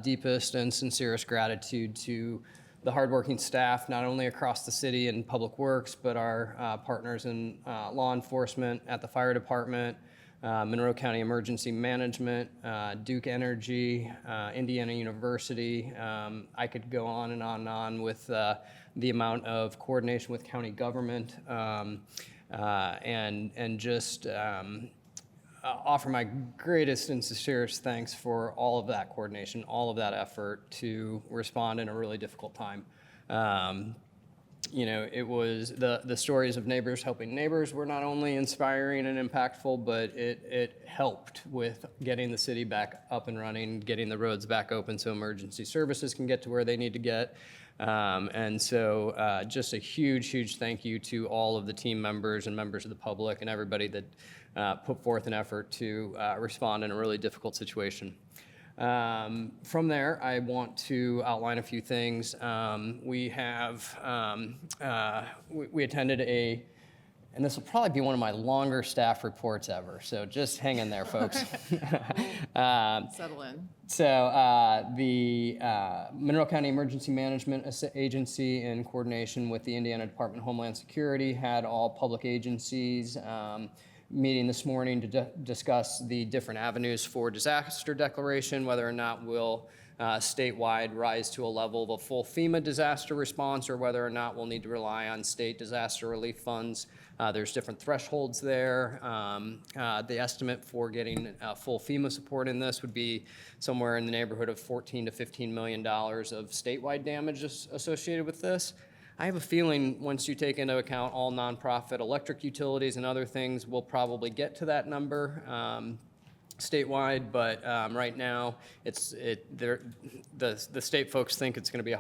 deepest and sincerest gratitude to the hardworking staff, not only across the city and Public Works, but our partners in law enforcement at the fire department, Monroe County Emergency Management, Duke Energy, Indiana University. I could go on and on and on with the amount of coordination with county government, and just offer my greatest and sincerest thanks for all of that coordination, all of that effort to respond in a really difficult time. It was the stories of neighbors helping neighbors were not only inspiring and impactful, but it helped with getting the city back up and running, getting the roads back open so emergency services can get to where they need to get. And so just a huge, huge thank you to all of the team members and members of the public and everybody that put forth an effort to respond in a really difficult situation. From there, I want to outline a few things. We attended and this will probably be one of my longer staff reports ever, so just hang in there, folks. Settle in. So the Monroe County Emergency Management Agency, in coordination with the Indiana Department of Homeland Security, had all public agencies meeting this morning to discuss the different avenues for disaster declaration, whether or not we'll statewide rise to a level of a full FEMA disaster response, or whether or not we'll need to rely on state disaster relief funds. There's different thresholds there. The estimate for getting full FEMA support in this would be somewhere in the neighborhood of $14 to $15 million of statewide damages associated with this. I have a feeling once you take into account all nonprofit electric utilities and other things, we'll probably get to that number statewide, but right now the state folks think it's going to be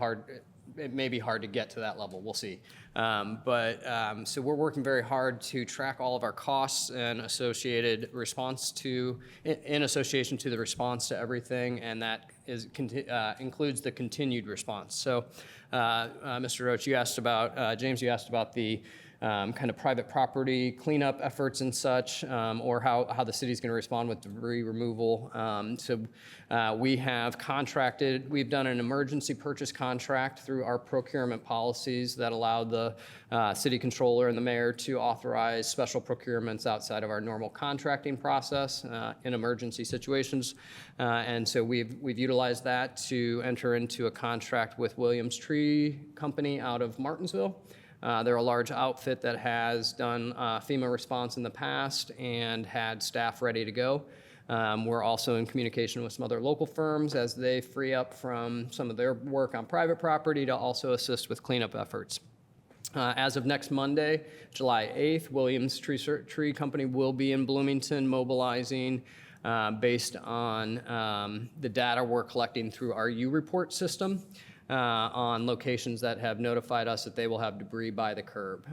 it may be hard to get to that level. We'll see. So we're working very hard to track all of our costs and associated in association to the response to everything, and that includes the continued response. So, Mr. Roach, James, you asked about the kind of private property cleanup efforts and such, or how the city's going to respond with debris removal. We have contracted, we've done an emergency purchase contract through our procurement policies that allow the city controller and the mayor to authorize special procurements outside of our normal contracting process in emergency situations. And so we've utilized that to enter into a contract with Williams Tree Company out of Martinsville. They're a large outfit that has done FEMA response in the past and had staff ready to go. We're also in communication with some other local firms as they free up from some of their work on private property to also assist with cleanup efforts. As of next Monday, July 8th, Williams Tree Company will be in Bloomington mobilizing based on the data we're collecting through our U-Report system on locations that have notified us that they will have debris by the curb.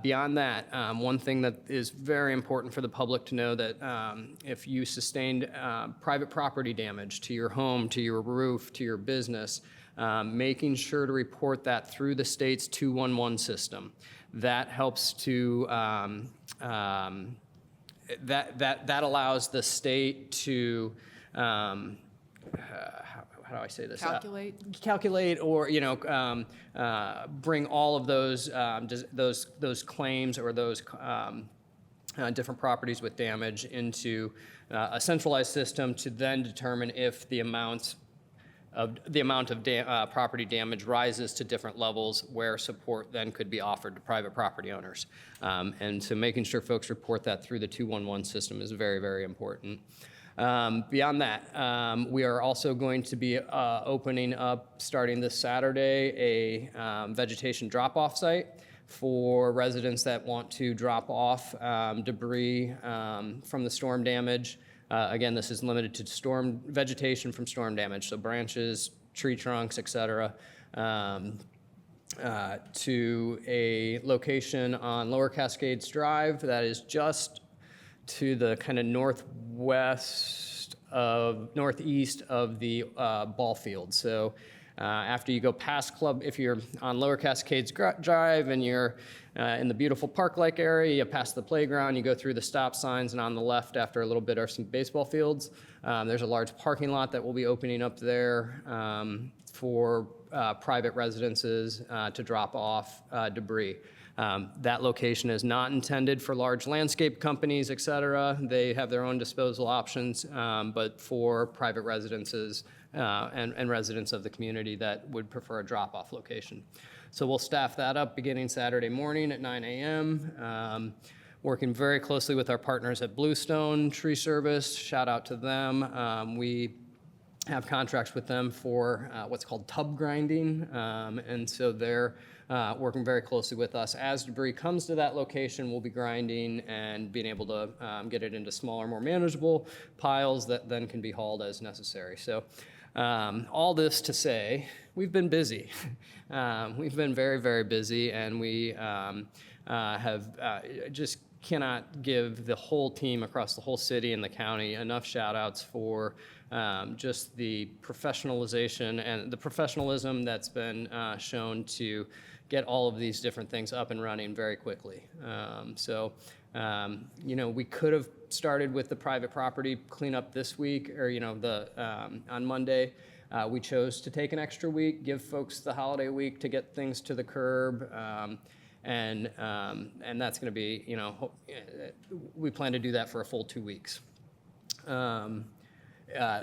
Beyond that, one thing that is very important for the public to know that if you sustained private property damage to your home, to your roof, to your business, making sure to report that through the state's 211 system. That helps to, that allows the state to, how do I say this? Calculate or, bring all of those claims or those different properties with damage into a centralized system to then determine if the amount of property damage rises to different levels where support then could be offered to private property owners. And so making sure folks report that through the 211 system is very, very important. Beyond that, we are also going to be opening up, starting this Saturday, a vegetation drop-off site for residents that want to drop off debris from the storm damage. Again, this is limited to storm vegetation from storm damage, so branches, tree trunks, et cetera, to a location on Lower Cascades Drive that is just to the kind of northeast of the ball field. So after you go past Club, if you're on Lower Cascades Drive and you're in the beautiful park-like area, you pass the playground, you go through the stop signs, and on the left after a little bit are some baseball fields. There's a large parking lot that will be opening up there for private residences to drop off debris. That location is not intended for large landscape companies, et cetera. They have their own disposal options, but for private residences and residents of the community that would prefer a drop-off location. So we'll staff that up beginning Saturday morning at 9 a.m., working very closely with our partners at Bluestone Tree Service. Shout out to them. We have contracts with them for what's called tub grinding, and so they're working very closely with us. As debris comes to that location, we'll be grinding and being able to get it into smaller, more manageable piles that then can be hauled as necessary. So all this to say, we've been busy. We've been very, very busy, and we have just cannot give the whole team across the whole city and the county enough shout outs for just the professionalization and the professionalism that's been shown to get all of these different things up and running very quickly. We could have started with the private property cleanup this week or, on Monday. We chose to take an extra week, give folks the holiday week to get things to the curb. And that's going to be, we plan to do that for a full 2 weeks.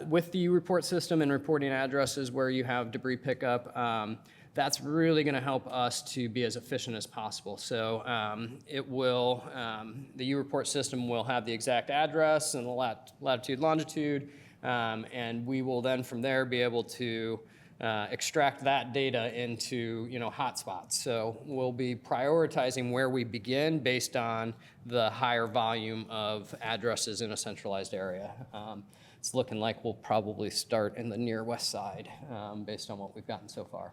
With the U-Report system and reporting addresses where you have debris pickup, that's really going to help us to be as efficient as possible. So the U-Report system will have the exact address and the latitude, longitude, and we will then from there be able to extract that data into hotspots. So we'll be prioritizing where we begin based on the higher volume of addresses in a centralized area. It's looking like we'll probably start in the near west side based on what we've gotten so far.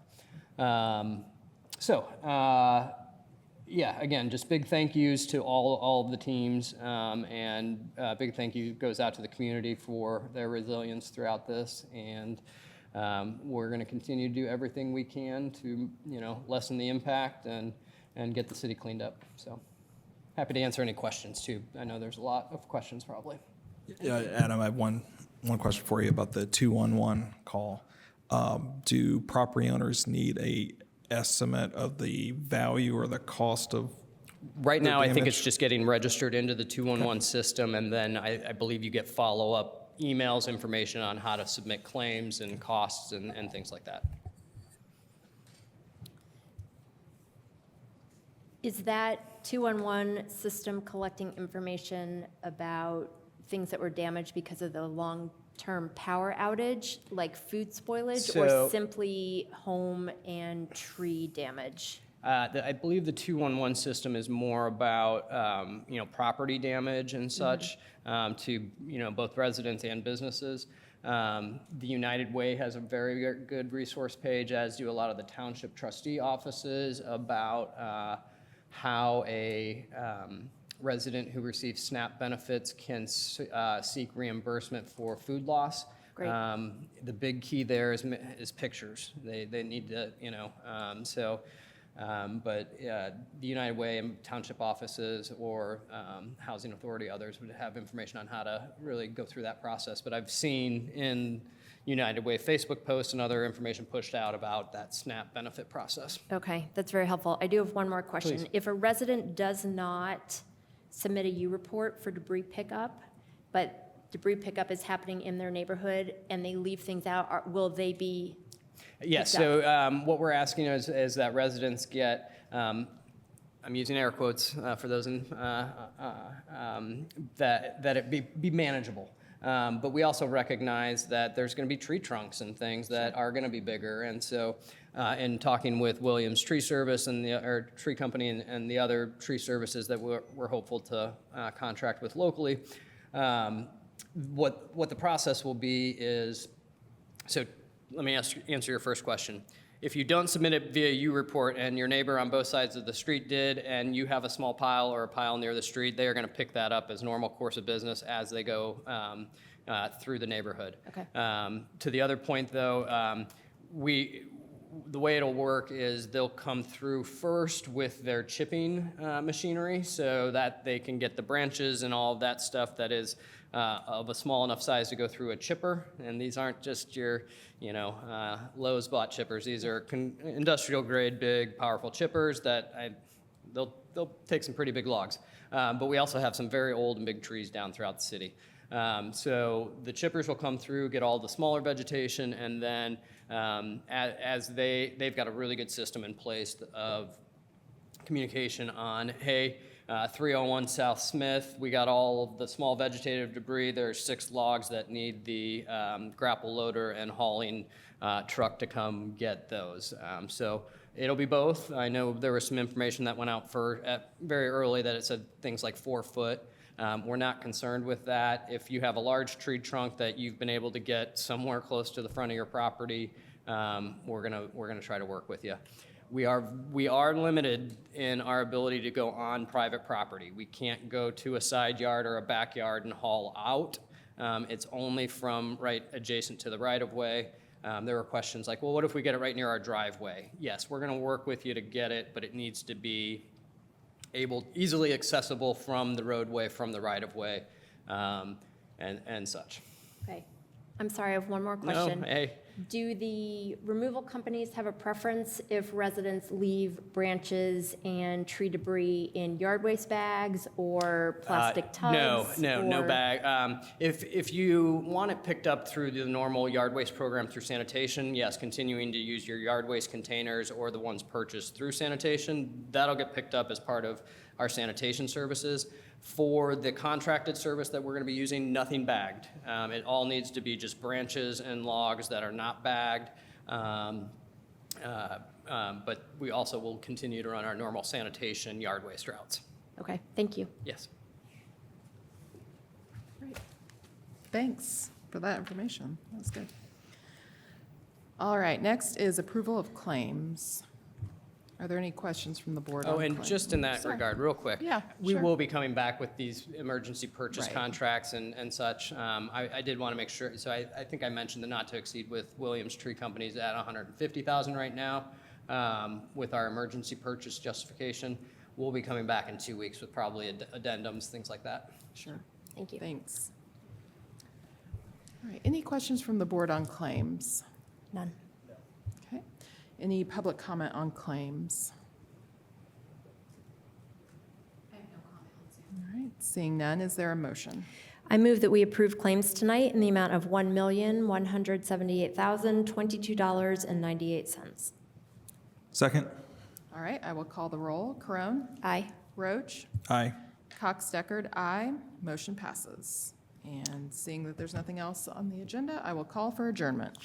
Again, just big thank yous to all of the teams, and big thank you goes out to the community for their resilience throughout this. And we're going to continue to do everything we can to, lessen the impact and and get the city cleaned up. So happy to answer any questions too. I know there's a lot of questions probably. Yeah, Adam, I have one question for you about the 211 call. Do property owners need a estimate of the value or the cost of Right now, I think damage? it's just getting registered into the 211 system, and then I believe you get follow-up emails, information on how to submit claims and costs and things like that. Is that 211 system collecting information about things that were damaged because of the long-term power outage, like food spoilage, or So- simply home and tree damage? I believe the 211 system is more about, property damage and such to, both residents and businesses. The United Way has a very good resource page, as do a lot of the township trustee offices, about how a resident who receives SNAP benefits can seek reimbursement for food loss. Great. The big key there is pictures. They need to, but the United Way and township offices or Housing Authority, others would have information on how to really go through that process. But I've seen in United Way Facebook posts and other information pushed out about that SNAP benefit process. Okay, that's very helpful. I do have one more question. Please. If a resident does not submit a U report for debris pickup, but debris pickup is happening in their neighborhood and they leave things out, will they be? Yes, picked up? so what we're asking is that residents get, I'm using air quotes for those that it be manageable. But we also recognize that there's going to be tree trunks and things that are going to be bigger. And so in talking with Williams Tree Service and our tree company and the other tree services that we're hopeful to contract with locally, what the process will be is, so let me answer your first question. If you don't submit it via U-report and your neighbor on both sides of the street did, and you have a small pile or a pile near the street, they are going to pick that up as normal course of business as they go through the neighborhood. Okay. To the other point, though, the way it'll work is they'll come through first with their chipping machinery so that they can get the branches and all of that stuff that is of a small enough size to go through a chipper. And these aren't just your, Lowe's bought chippers. These are industrial grade, big, powerful chippers that they'll take some pretty big logs. But we also have some very old and big trees down throughout the city. So the chippers will come through, get all the smaller vegetation, and then as they've got a really good system in place of communication on, hey, 301 South Smith, we got all of the small vegetative debris. There's 6 logs that need the grapple loader and hauling truck to come get those. So it'll be both. I know there was some information that went out very early that it said things like 4 foot. We're not concerned with that. If you have a large tree trunk that you've been able to get somewhere close to the front of your property, we're gonna try to work with you. We are limited in our ability to go on private property. We can't go to a side yard or a backyard and haul out. It's only from right adjacent to the right-of-way. There were questions like, well, what if we get it right near our driveway? Yes, we're gonna work with you to get it, but it needs to be easily accessible from the roadway, from the right-of-way, and such. Okay. I'm sorry, I have one more question. No, hey. Do the removal companies have a preference if residents leave branches and tree debris in yard waste bags or plastic tubs? No bag. If you want it picked up through the normal yard waste program through sanitation, yes, continuing to use your yard waste containers or the ones purchased through sanitation, that'll get picked up as part of our sanitation services. For the contracted service that we're going to be using, nothing bagged. It all needs to be just branches and logs that are not bagged. But we also will continue to run our normal sanitation yard waste routes. Okay, thank you. Yes. Great. Thanks for that information. That was good. All right, next is approval of claims. Are there any questions from the board? Oh, on and claims? just in that regard, real quick. Yeah, We sure. will be coming back with these emergency purchase Right. contracts and such. I did want to make sure, so I think I mentioned the not to exceed with Williams Tree Companies at $150,000 right now. with our emergency purchase justification. We'll be coming back in 2 weeks with probably addendums, things like that. Sure. Thank you. Thanks. All right, any questions from the board on claims? None. Okay. Any public comment on claims? I have no comment on Zoom. All right, seeing none, is there a motion? I move that we approve claims tonight in the amount of $1,178,022.98. Second. All right, I will call the roll. Corone? Aye. Roach? Aye. Cox Deckard, aye. Motion passes. And seeing that there's nothing else on the agenda, I will call for adjournment.